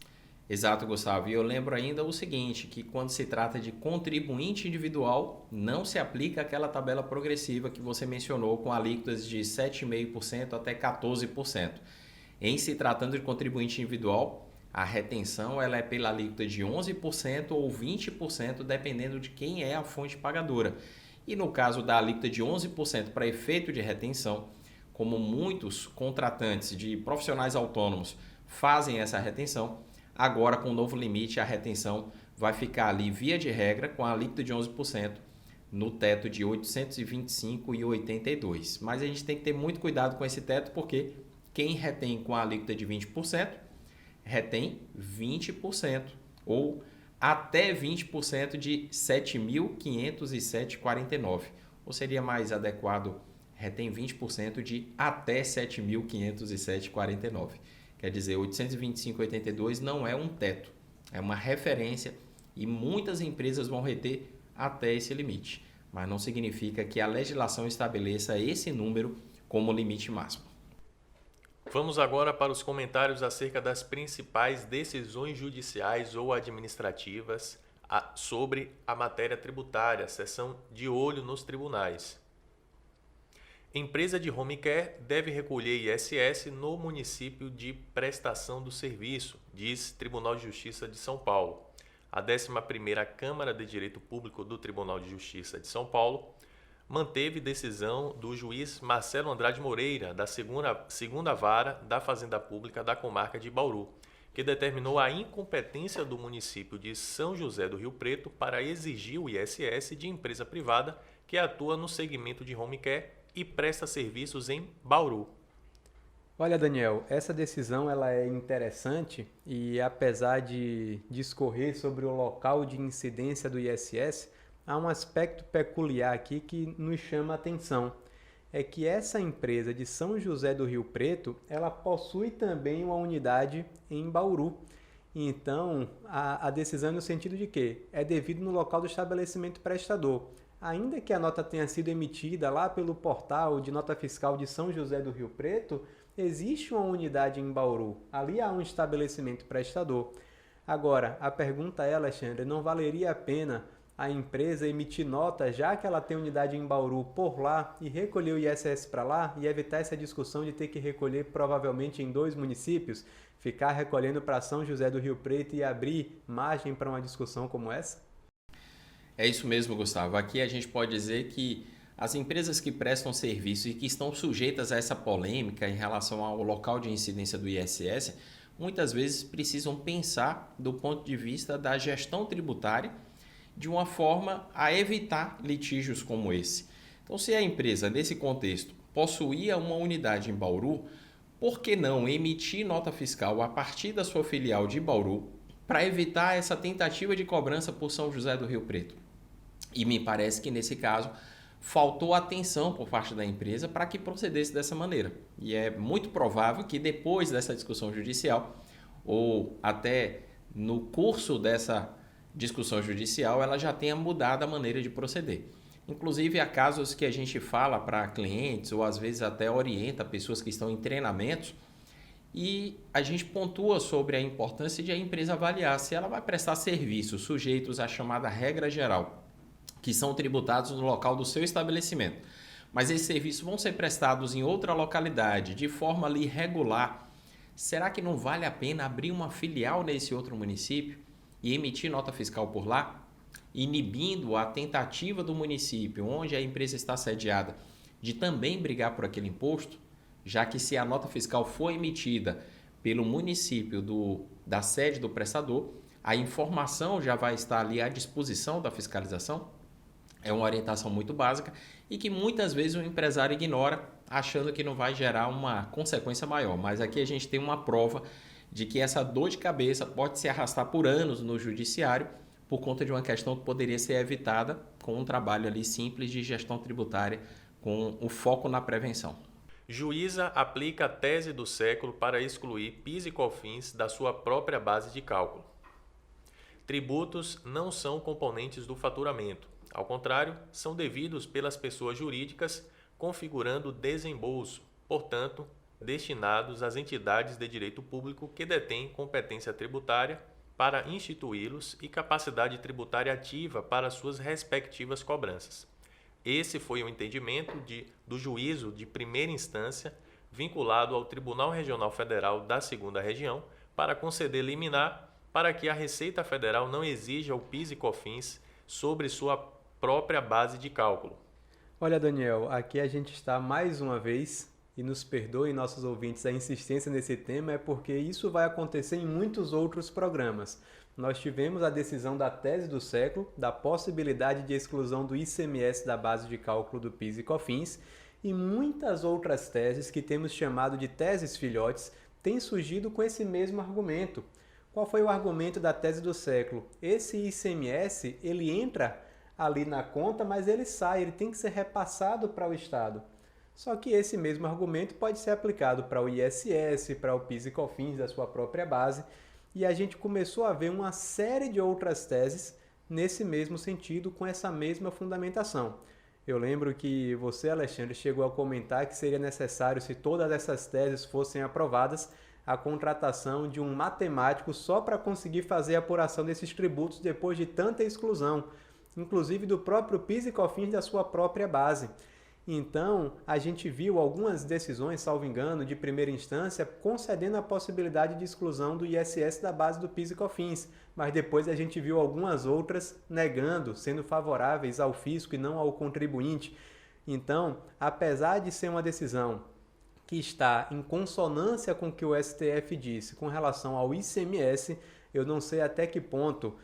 Exato, Gustavo. E eu lembro ainda o seguinte, que quando se trata de contribuinte individual, não se aplica aquela tabela progressiva que você mencionou com alíquotas de 7,5% até 14%. Em se tratando de contribuinte individual, a retenção ela é pela alíquota de 11% ou 20%, dependendo de quem é a fonte pagadora. E no caso da alíquota de 11% para efeito de retenção, como muitos contratantes de profissionais autônomos fazem essa retenção, agora com o novo limite a retenção vai ficar ali via de regra com a alíquota de 11% no teto de 825,82. Mas a gente tem que ter muito cuidado com esse teto, porque quem retém com a alíquota de 20% retém 20% ou até 20% de 7.507,49. Ou seria mais adequado, retém 20% de até 7.507,49. Quer dizer, 825,82 não é um teto, é uma referência e muitas empresas vão reter até esse limite. Mas não significa que a legislação estabeleça esse número como limite máximo. Vamos agora para os comentários acerca das principais decisões judiciais ou administrativas sobre a matéria tributária, seção de olho nos tribunais. Empresa de home care deve recolher ISS no município de prestação do serviço, diz Tribunal de Justiça de São Paulo. A 11ª Câmara de Direito Público do Tribunal de Justiça de São Paulo manteve decisão do juiz Marcelo Andrade Moreira, da segunda Vara da Fazenda Pública da Comarca de Bauru, que determinou a incompetência do município de São José do Rio Preto para exigir o ISS de empresa privada que atua no segmento de home care e presta serviços em Bauru. Olha, Daniel, essa decisão ela é interessante e apesar de discorrer sobre o local de incidência do ISS, há um aspecto peculiar aqui que nos chama a atenção. É que essa empresa de São José do Rio Preto, ela possui também uma unidade em Bauru. Então, a decisão é no sentido de que é devido no local do estabelecimento prestador. Ainda que a nota tenha sido emitida lá pelo portal de nota fiscal de São José do Rio Preto, existe uma unidade em Bauru. Ali há um estabelecimento prestador. Agora, a pergunta é, Alexandre, não valeria a pena a empresa emitir nota, já que ela tem unidade em Bauru, por lá e recolher o ISS para lá e evitar essa discussão de ter que recolher provavelmente em 2 municípios, ficar recolhendo para São José do Rio Preto e abrir margem para uma discussão como essa? É isso mesmo, Gustavo. Aqui a gente pode dizer que as empresas que prestam serviço e que estão sujeitas a essa polêmica em relação ao local de incidência do ISS, muitas vezes precisam pensar do ponto de vista da gestão tributária de uma forma a evitar litígios como esse. Então, se a empresa, nesse contexto, possuía uma unidade em Bauru, por que não emitir nota fiscal a partir da sua filial de Bauru para evitar essa tentativa de cobrança por São José do Rio Preto? E me parece que, nesse caso, faltou atenção por parte da empresa para que procedesse dessa maneira. E é muito provável que depois dessa discussão judicial, ou até no curso dessa discussão judicial, ela já tenha mudado a maneira de proceder. Inclusive, há casos que a gente fala para clientes ou às vezes até orienta pessoas que estão em treinamentos e a gente pontua sobre a importância de a empresa avaliar se ela vai prestar serviços sujeitos à chamada regra geral, que são tributados no local do seu estabelecimento. Mas esses serviços vão ser prestados em outra localidade, de forma ali regular. Será que não vale a pena abrir uma filial nesse outro município e emitir nota fiscal por lá, inibindo a tentativa do município onde a empresa está sediada de também brigar por aquele imposto, já que se a nota fiscal for emitida pelo município da sede do prestador, a informação já vai estar ali à disposição da fiscalização? É uma orientação muito básica e que muitas vezes o empresário ignora, achando que não vai gerar uma consequência maior. Mas aqui a gente tem uma prova de que essa dor de cabeça pode se arrastar por anos no judiciário por conta de uma questão que poderia ser evitada com um trabalho ali simples de gestão tributária com o foco na prevenção. Juíza aplica a tese do século para excluir PIS e COFINS da sua própria base de cálculo. Tributos não são componentes do faturamento. Ao contrário, são devidos pelas pessoas jurídicas, configurando desembolso, portanto, destinados às entidades de direito público que detêm competência tributária para instituí-los e capacidade tributária ativa para suas respectivas cobranças. Esse foi o entendimento do juízo de primeira instância vinculado ao Tribunal Regional Federal da 2ª Região para conceder liminar para que a Receita Federal não exija o PIS e COFINS sobre sua própria base de cálculo. Olha, Daniel, aqui a gente está mais uma vez, e nos perdoem nossos ouvintes a insistência nesse tema, é porque isso vai acontecer em muitos outros programas. Nós tivemos a decisão da tese do século, da possibilidade de exclusão do ICMS da base de cálculo do PIS e COFINS, e muitas outras teses que temos chamado de teses filhotes têm surgido com esse mesmo argumento. Qual foi o argumento da tese do século? Esse ICMS, ele entra ali na conta, mas ele sai, ele tem que ser repassado para o Estado. Só que esse mesmo argumento pode ser aplicado para o ISS, para o PIS e COFINS da sua própria base, e a gente começou a ver uma série de outras teses nesse mesmo sentido, com essa mesma fundamentação. Eu lembro que você, Alexandre, chegou a comentar que seria necessário, se todas essas teses fossem aprovadas, a contratação de um matemático só para conseguir fazer a apuração desses tributos depois de tanta exclusão, inclusive do próprio PIS e COFINS da sua própria base. Então, a gente viu algumas decisões, salvo engano, de primeira instância, concedendo a possibilidade de exclusão do ISS da base do PIS e COFINS, mas depois a gente viu algumas outras negando, sendo favoráveis ao fisco e não ao contribuinte. Então, apesar de ser uma decisão que está em consonância com o que o STF disse com relação ao ICMS, eu não sei até que ponto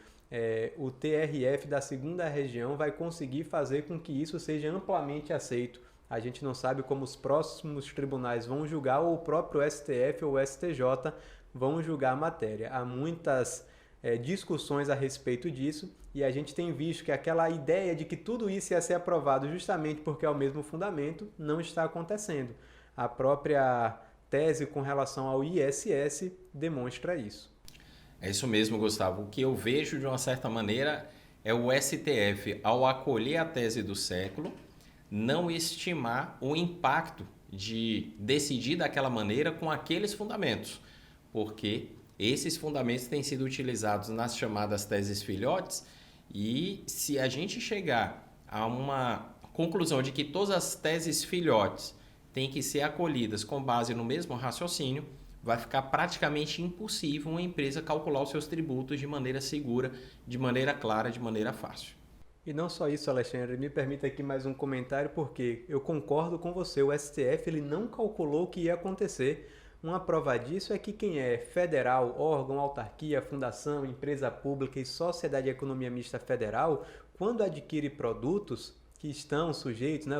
o TRF da 2ª Região vai conseguir fazer com que isso seja amplamente aceito A gente não sabe como os próximos tribunais vão julgar, ou o próprio STF ou o STJ vão julgar a matéria. Há muitas discussões a respeito disso, e a gente tem visto que aquela ideia de que tudo isso ia ser aprovado justamente porque é o mesmo fundamento, não está acontecendo. A própria tese com relação ao ISS demonstra isso. É isso mesmo, Gustavo. O que eu vejo de uma certa maneira é o STF, ao acolher a tese do século, não estimar o impacto de decidir daquela maneira com aqueles fundamentos, porque esses fundamentos têm sido utilizados nas chamadas teses filhotes, e se a gente chegar a uma conclusão de que todas as teses filhotes têm que ser acolhidas com base no mesmo raciocínio, vai ficar praticamente impossível uma empresa calcular os seus tributos de maneira segura, de maneira clara, de maneira fácil. E não só isso, Alexandre, me permita aqui mais um comentário, porque eu concordo com você, o STF ele não calculou o que ia acontecer. Uma prova disso é que quem é federal, órgão, autarquia, fundação, empresa pública e sociedade de economia mista federal, quando adquire produtos que estão sujeitos, né,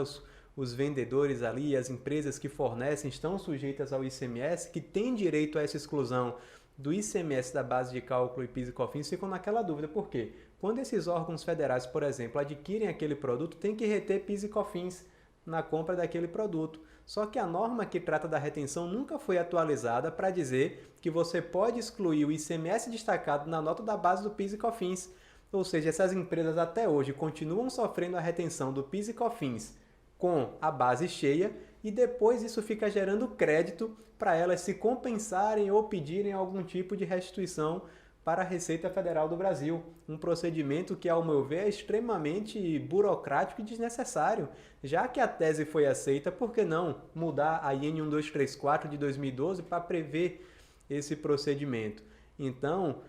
os vendedores ali, as empresas que fornecem estão sujeitas ao ICMS, que têm direito a essa exclusão do ICMS da base de cálculo e PIS e COFINS, ficam naquela dúvida. Por quê? Quando esses órgãos federais, por exemplo, adquirem aquele produto, tem que reter PIS e COFINS na compra daquele produto. Só que a norma que trata da retenção nunca foi atualizada para dizer que você pode excluir o ICMS destacado na nota da base do PIS e COFINS. Ou seja, essas empresas até hoje continuam sofrendo a retenção do PIS e COFINS com a base cheia, e depois isso fica gerando crédito para elas se compensarem ou pedirem algum tipo de restituição para a Receita Federal do Brasil. Um procedimento que, ao meu ver, é extremamente burocrático e desnecessário. Já que a tese foi aceita, por que não mudar a IN 1234 de 2012 para prever esse procedimento? Então,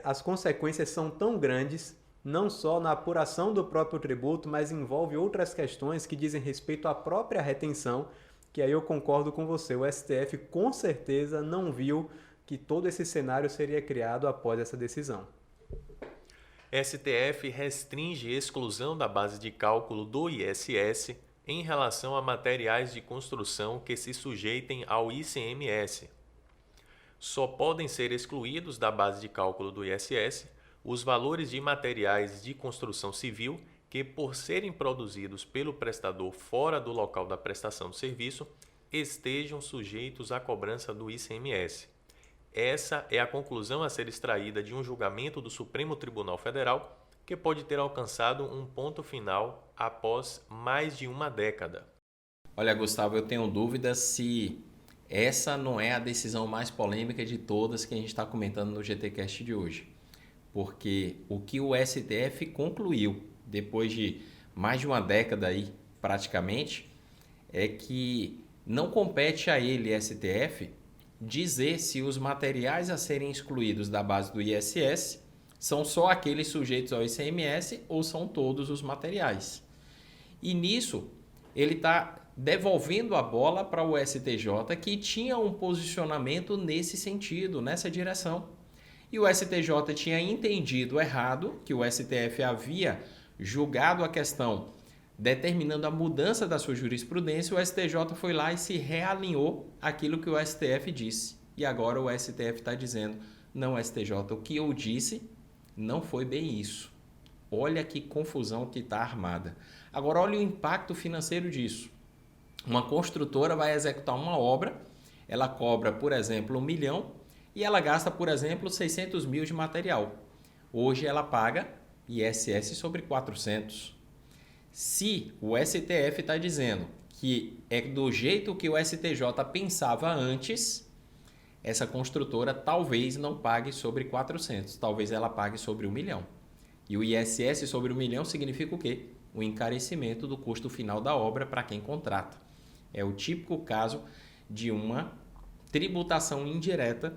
as consequências são tão grandes, não só na apuração do próprio tributo, mas envolve outras questões que dizem respeito à própria retenção, que aí eu concordo com você, o STF com certeza não viu que todo esse cenário seria criado após essa decisão. STF restringe exclusão da base de cálculo do ISS em relação a materiais de construção que se sujeitem ao ICMS. Só podem ser excluídos da base de cálculo do ISS os valores de materiais de construção civil que, por serem produzidos pelo prestador fora do local da prestação do serviço, estejam sujeitos à cobrança do ICMS. Essa é a conclusão a ser extraída de um julgamento do Supremo Tribunal Federal, que pode ter alcançado um ponto final após mais de uma década. Olha, Gustavo, eu tenho dúvidas se essa não é a decisão mais polêmica de todas que a gente está comentando no GTcast de hoje. Porque o que o STF concluiu, depois de mais de uma década aí, praticamente, é que não compete a ele, STF, dizer se os materiais a serem excluídos da base do ISS são só aqueles sujeitos ao ICMS ou são todos os materiais. E nisso, ele está devolvendo a bola para o STJ, que tinha um posicionamento nesse sentido, nessa direção. E o STJ tinha entendido errado, que o STF havia julgado a questão determinando a mudança da sua jurisprudência, o STJ foi lá e se realinhou aquilo que o STF disse. E agora o STF está dizendo, não, STJ, o que eu disse não foi bem isso. Olha que confusão que está armada. Agora olha o impacto financeiro disso. Uma construtora vai executar uma obra, ela cobra, por exemplo, 1 milhão e ela gasta, por exemplo, 600 mil de material. Hoje ela paga ISS sobre 400. Se o STF está dizendo que é do jeito que o STJ pensava antes, essa construtora talvez não pague sobre 400, talvez ela pague sobre 1 milhão. E o ISS sobre 1 milhão significa o quê? O encarecimento do custo final da obra para quem contrata. É o típico caso de uma tributação indireta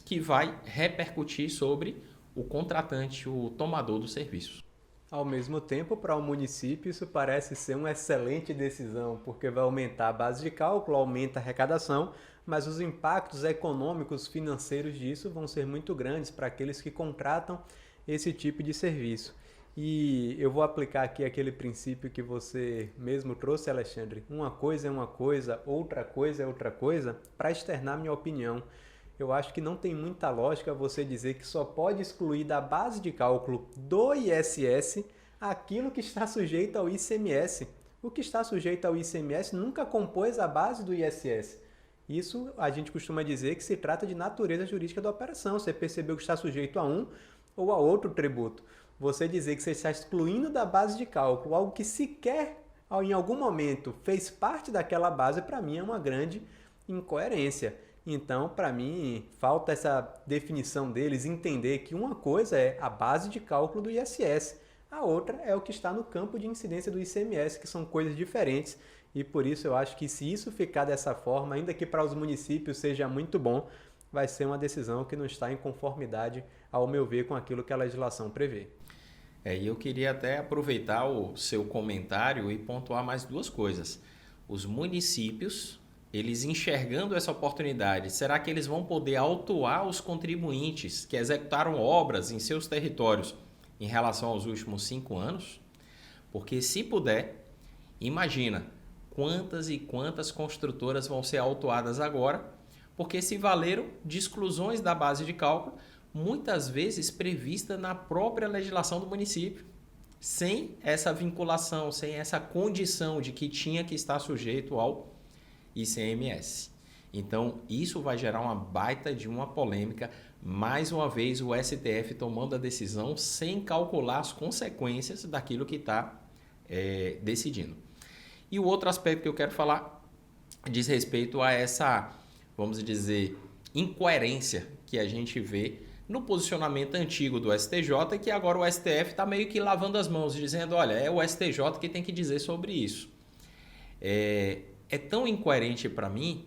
que vai repercutir sobre o contratante, o tomador do serviço. Ao mesmo tempo, para o município, isso parece ser uma excelente decisão, porque vai aumentar a base de cálculo, aumenta a arrecadação, mas os impactos econômicos, financeiros disso vão ser muito grandes para aqueles que contratam esse tipo de serviço. E eu vou aplicar aqui aquele princípio que você mesmo trouxe, Alexandre. Uma coisa é uma coisa, outra coisa é outra coisa, para externar minha opinião. Eu acho que não tem muita lógica você dizer que só pode excluir da base de cálculo do ISS aquilo que está sujeito ao ICMS. O que está sujeito ao ICMS nunca compôs a base do ISS. Isso a gente costuma dizer que se trata de natureza jurídica da operação. Você percebeu que está sujeito a um ou a outro tributo. Você dizer que você está excluindo da base de cálculo algo que sequer em algum momento fez parte daquela base, para mim é uma grande incoerência. Então, para mim, falta essa definição deles, entender que uma coisa é a base de cálculo do ISS, a outra é o que está no campo de incidência do ICMS, que são coisas diferentes. E por isso eu acho que se isso ficar dessa forma, ainda que para os municípios seja muito bom, vai ser uma decisão que não está em conformidade, ao meu ver, com aquilo que a legislação prevê. E eu queria até aproveitar o seu comentário e pontuar mais duas coisas. Os municípios, eles enxergando essa oportunidade, será que eles vão poder autuar os contribuintes que executaram obras em seus territórios em relação aos últimos 5 anos? Porque se puder, imagina quantas e quantas construtoras vão ser autuadas agora, porque se valeram de exclusões da base de cálculo, muitas vezes prevista na própria legislação do município, sem essa vinculação, sem essa condição de que tinha que estar sujeito ao ICMS. Então, isso vai gerar uma baita de uma polêmica. Mais uma vez, o STF tomando a decisão sem calcular as consequências daquilo que está decidindo. E o outro aspecto que eu quero falar diz respeito a essa, vamos dizer, incoerência que a gente vê no posicionamento antigo do STJ, que agora o STF está meio que lavando as mãos, dizendo, olha, é o STJ que tem que dizer sobre isso. É tão incoerente para mim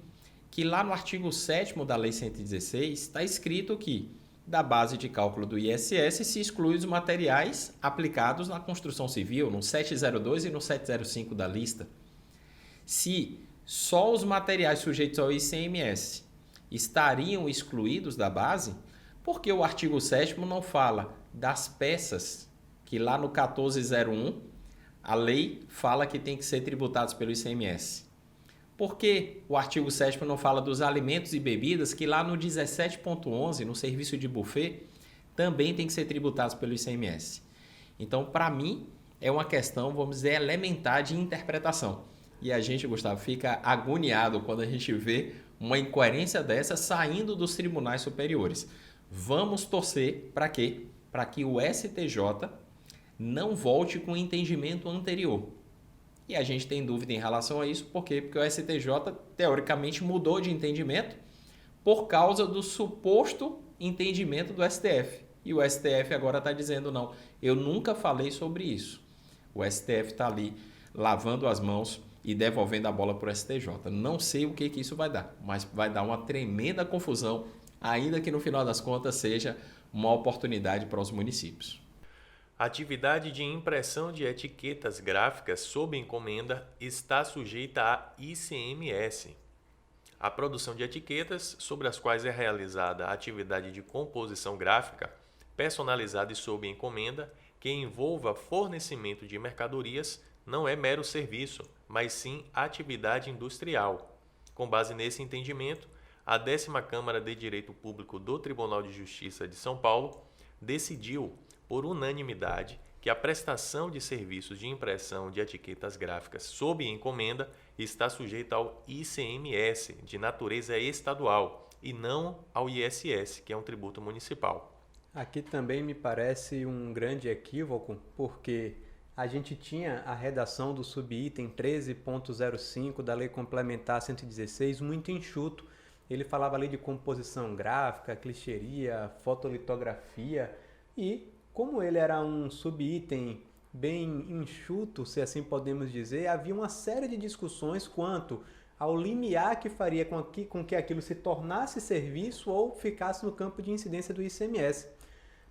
que lá no artigo 7º da Lei 116 está escrito que da base de cálculo do ISS se exclui os materiais aplicados na construção civil, no 702 e no 705 da lista. Se só os materiais sujeitos ao ICMS estariam excluídos da base, por que o artigo 7º não fala das peças que lá no 1401 a lei fala que tem que ser tributados pelo ICMS? Por que o artigo 7º não fala dos alimentos e bebidas que lá no 17.11, no serviço de buffet, também tem que ser tributados pelo ICMS? Então, para mim, é uma questão, vamos dizer, elementar de interpretação. E a gente, Gustavo, fica agoniado quando a gente vê uma incoerência dessa saindo dos tribunais superiores. Vamos torcer para quê? Para que o STJ não volte com o entendimento anterior. E a gente tem dúvida em relação a isso, por quê? Porque o STJ, teoricamente, mudou de entendimento por causa do suposto entendimento do STF. E o STF agora está dizendo, não, eu nunca falei sobre isso. O STF está ali lavando as mãos e devolvendo a bola para o STJ. Não sei o que isso vai dar, mas vai dar uma tremenda confusão, ainda que no final das contas seja uma oportunidade para os municípios. A atividade de impressão de etiquetas gráficas sob encomenda está sujeita a ICMS. A produção de etiquetas, sobre as quais é realizada a atividade de composição gráfica, personalizada e sob encomenda, que envolva fornecimento de mercadorias, não é mero serviço, mas sim atividade industrial. Com base nesse entendimento, a 10ª Câmara de Direito Público do Tribunal de Justiça de São Paulo decidiu, por unanimidade, que a prestação de serviços de impressão de etiquetas gráficas sob encomenda está sujeita ao ICMS, de natureza estadual, e não ao ISS, que é um tributo municipal. Aqui também me parece um grande equívoco, porque a gente tinha a redação do subitem 13.05 da Lei Complementar 116 muito enxuto. Ele falava ali de composição gráfica, clichêria, fotolitografia e, como ele era um subitem bem enxuto, se assim podemos dizer, havia uma série de discussões quanto ao limiar que faria com que aquilo se tornasse serviço ou ficasse no campo de incidência do ICMS.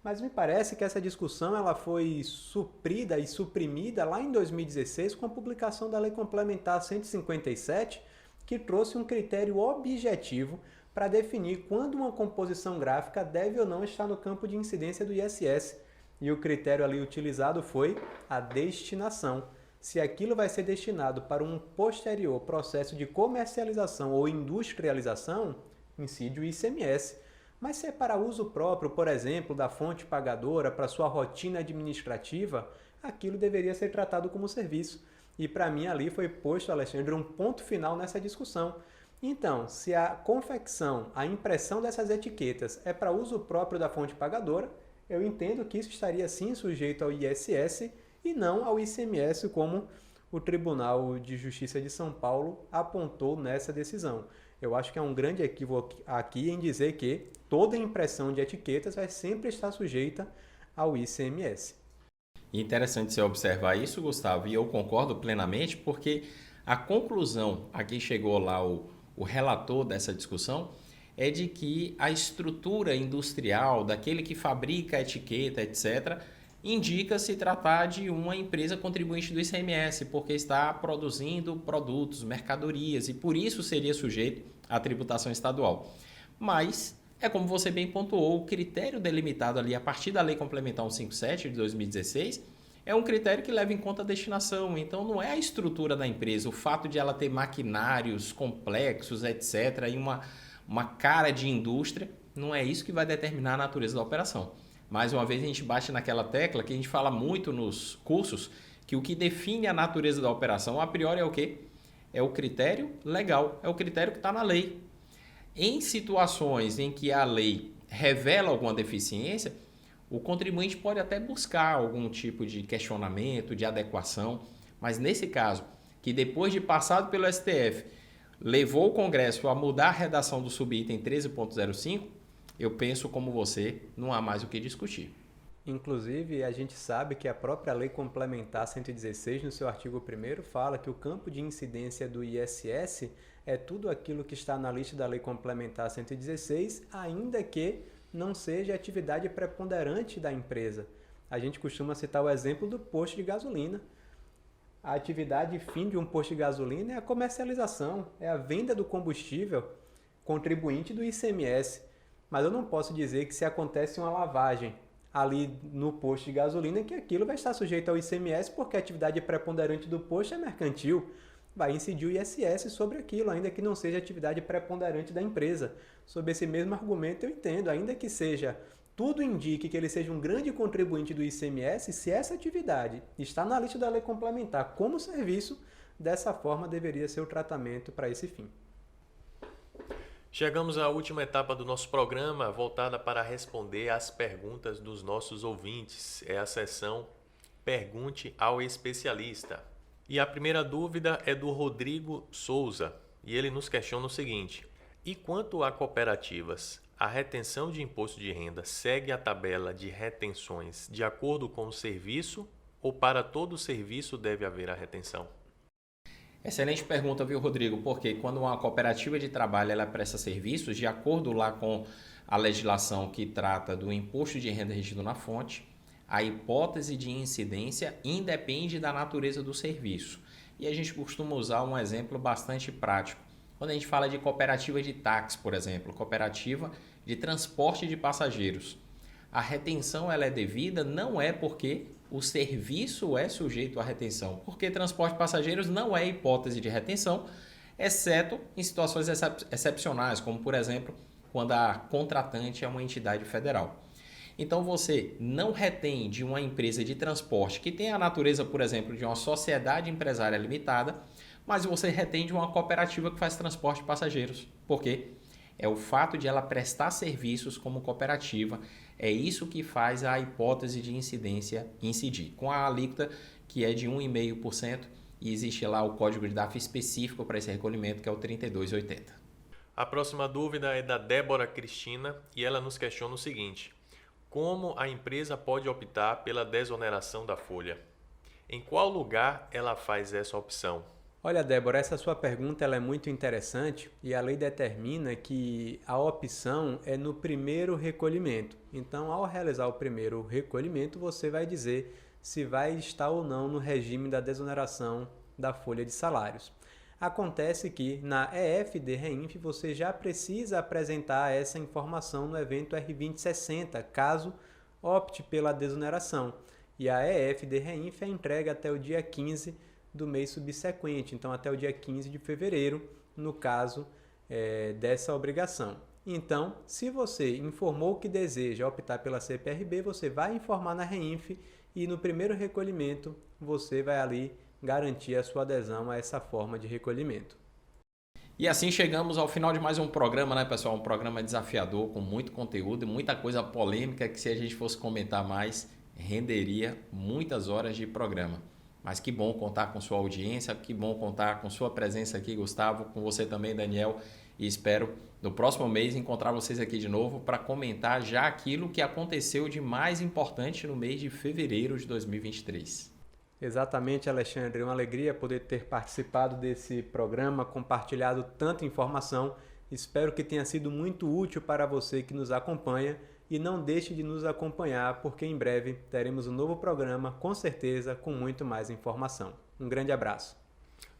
Mas me parece que essa discussão ela foi suprida e suprimida lá em 2016 com a publicação da Lei Complementar 157, que trouxe um critério objetivo para definir quando uma composição gráfica deve ou não estar no campo de incidência do ISS. E o critério ali utilizado foi a destinação. Se aquilo vai ser destinado para um posterior processo de comercialização ou industrialização, incide o ICMS. Mas se é para uso próprio, por exemplo, da fonte pagadora, para sua rotina administrativa, aquilo deveria ser tratado como serviço. E para mim ali foi posto, Alexandre, um ponto final nessa discussão. Então, se a confecção, a impressão dessas etiquetas é para uso próprio da fonte pagadora, eu entendo que isso estaria sim sujeito ao ISS e não ao ICMS, como o Tribunal de Justiça de São Paulo apontou nessa decisão. Eu acho que é um grande equívoco aqui em dizer que toda impressão de etiquetas vai sempre estar sujeita ao ICMS. Interessante você observar isso, Gustavo, e eu concordo plenamente, porque a conclusão a que chegou lá o relator dessa discussão é de que a estrutura industrial daquele que fabrica a etiqueta, etc., indica se tratar de uma empresa contribuinte do ICMS, porque está produzindo produtos, mercadorias, e por isso seria sujeito à tributação estadual. Mas, é como você bem pontuou, o critério delimitado ali a partir da Lei Complementar 157 de 2016 é um critério que leva em conta a destinação. Então, não é a estrutura da empresa, o fato de ela ter maquinários complexos, etc., e uma cara de indústria, não é isso que vai determinar a natureza da operação. Mais uma vez, a gente bate naquela tecla que a gente fala muito nos cursos, que o que define a natureza da operação, a priori, é o quê? É o critério legal, é o critério que está na lei. Em situações em que a lei revela alguma deficiência, o contribuinte pode até buscar algum tipo de questionamento, de adequação, mas nesse caso, que depois de passado pelo STF, levou o Congresso a mudar a redação do subitem 13.05, eu penso como você, não há mais o que discutir. Inclusive, a gente sabe que a própria Lei Complementar 116, no seu artigo 1º, fala que o campo de incidência do ISS é tudo aquilo que está na lista da Lei Complementar 116, ainda que não seja atividade preponderante da empresa. A gente costuma citar o exemplo do posto de gasolina. A atividade fim de um posto de gasolina é a comercialização, é a venda do combustível contribuinte do ICMS. Mas eu não posso dizer que se acontece uma lavagem ali no posto de gasolina, que aquilo vai estar sujeito ao ICMS, porque a atividade preponderante do posto é mercantil. Vai incidir o ISS sobre aquilo, ainda que não seja atividade preponderante da empresa. Sob esse mesmo argumento eu entendo, ainda que seja, tudo indique que ele seja um grande contribuinte do ICMS, se essa atividade está na lista da lei complementar como serviço, dessa forma deveria ser o tratamento para esse fim. Chegamos à última etapa do nosso programa, voltada para responder às perguntas dos nossos ouvintes. É a sessão Pergunte ao Especialista. E a primeira dúvida é do Rodrigo Souza, e ele nos questiona o seguinte: e quanto a cooperativas, a retenção de imposto de renda segue a tabela de retenções de acordo com o serviço ou para todo serviço deve haver a retenção? Excelente pergunta, viu, Rodrigo? Porque quando uma cooperativa de trabalho ela presta serviços, de acordo lá com a legislação que trata do imposto de renda regido na fonte, a hipótese de incidência independe da natureza do serviço. E a gente costuma usar um exemplo bastante prático. Quando a gente fala de cooperativa de táxi, por exemplo, cooperativa de transporte de passageiros, a retenção ela é devida não é porque o serviço é sujeito à retenção, porque transporte de passageiros não é hipótese de retenção, exceto em situações excepcionais, como por exemplo, quando a contratante é uma entidade federal. Então você não retém de uma empresa de transporte que tem a natureza, por exemplo, de uma sociedade empresária limitada, mas você retém de uma cooperativa que faz transporte de passageiros. Por quê? É o fato de ela prestar serviços como cooperativa, é isso que faz a hipótese de incidência incidir. Com a alíquota que é de 1,5% e existe lá o código de DAF específico para esse recolhimento, que é o 3280. A próxima dúvida é da Débora Cristina e ela nos questiona o seguinte: como a empresa pode optar pela desoneração da folha? Em qual lugar ela faz essa opção? Olha, Débora, essa sua pergunta ela é muito interessante e a lei determina que a opção é no primeiro recolhimento. Então, ao realizar o primeiro recolhimento, você vai dizer se vai estar ou não no regime da desoneração da folha de salários. Acontece que na EFD-REINF você já precisa apresentar essa informação no evento R2060, caso opte pela desoneração. E a EFD-REINF é entregue até o dia 15 do mês subsequente, então até o dia 15 de fevereiro, no caso dessa obrigação. Então, se você informou que deseja optar pela CPRB, você vai informar na REINF e no primeiro recolhimento você vai ali garantir a sua adesão a essa forma de recolhimento. E assim chegamos ao final de mais um programa, né, pessoal? Um programa desafiador, com muito conteúdo e muita coisa polêmica que, se a gente fosse comentar mais, renderia muitas horas de programa. Mas que bom contar com sua audiência, que bom contar com sua presença aqui, Gustavo, com você também, Daniel, e espero no próximo mês encontrar vocês aqui de novo para comentar já aquilo que aconteceu de mais importante no mês de fevereiro de 2023. Exatamente, Alexandre. Uma alegria poder ter participado desse programa, compartilhado tanta informação. Espero que tenha sido muito útil para você que nos acompanha e não deixe de nos acompanhar, porque em breve teremos um novo programa, com certeza, com muito mais informação. Um grande abraço.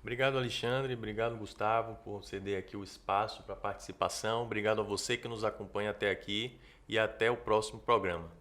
Obrigado, Alexandre. Obrigado, Gustavo, por ceder aqui o espaço para participação. Obrigado a você que nos acompanha até aqui e até o próximo programa.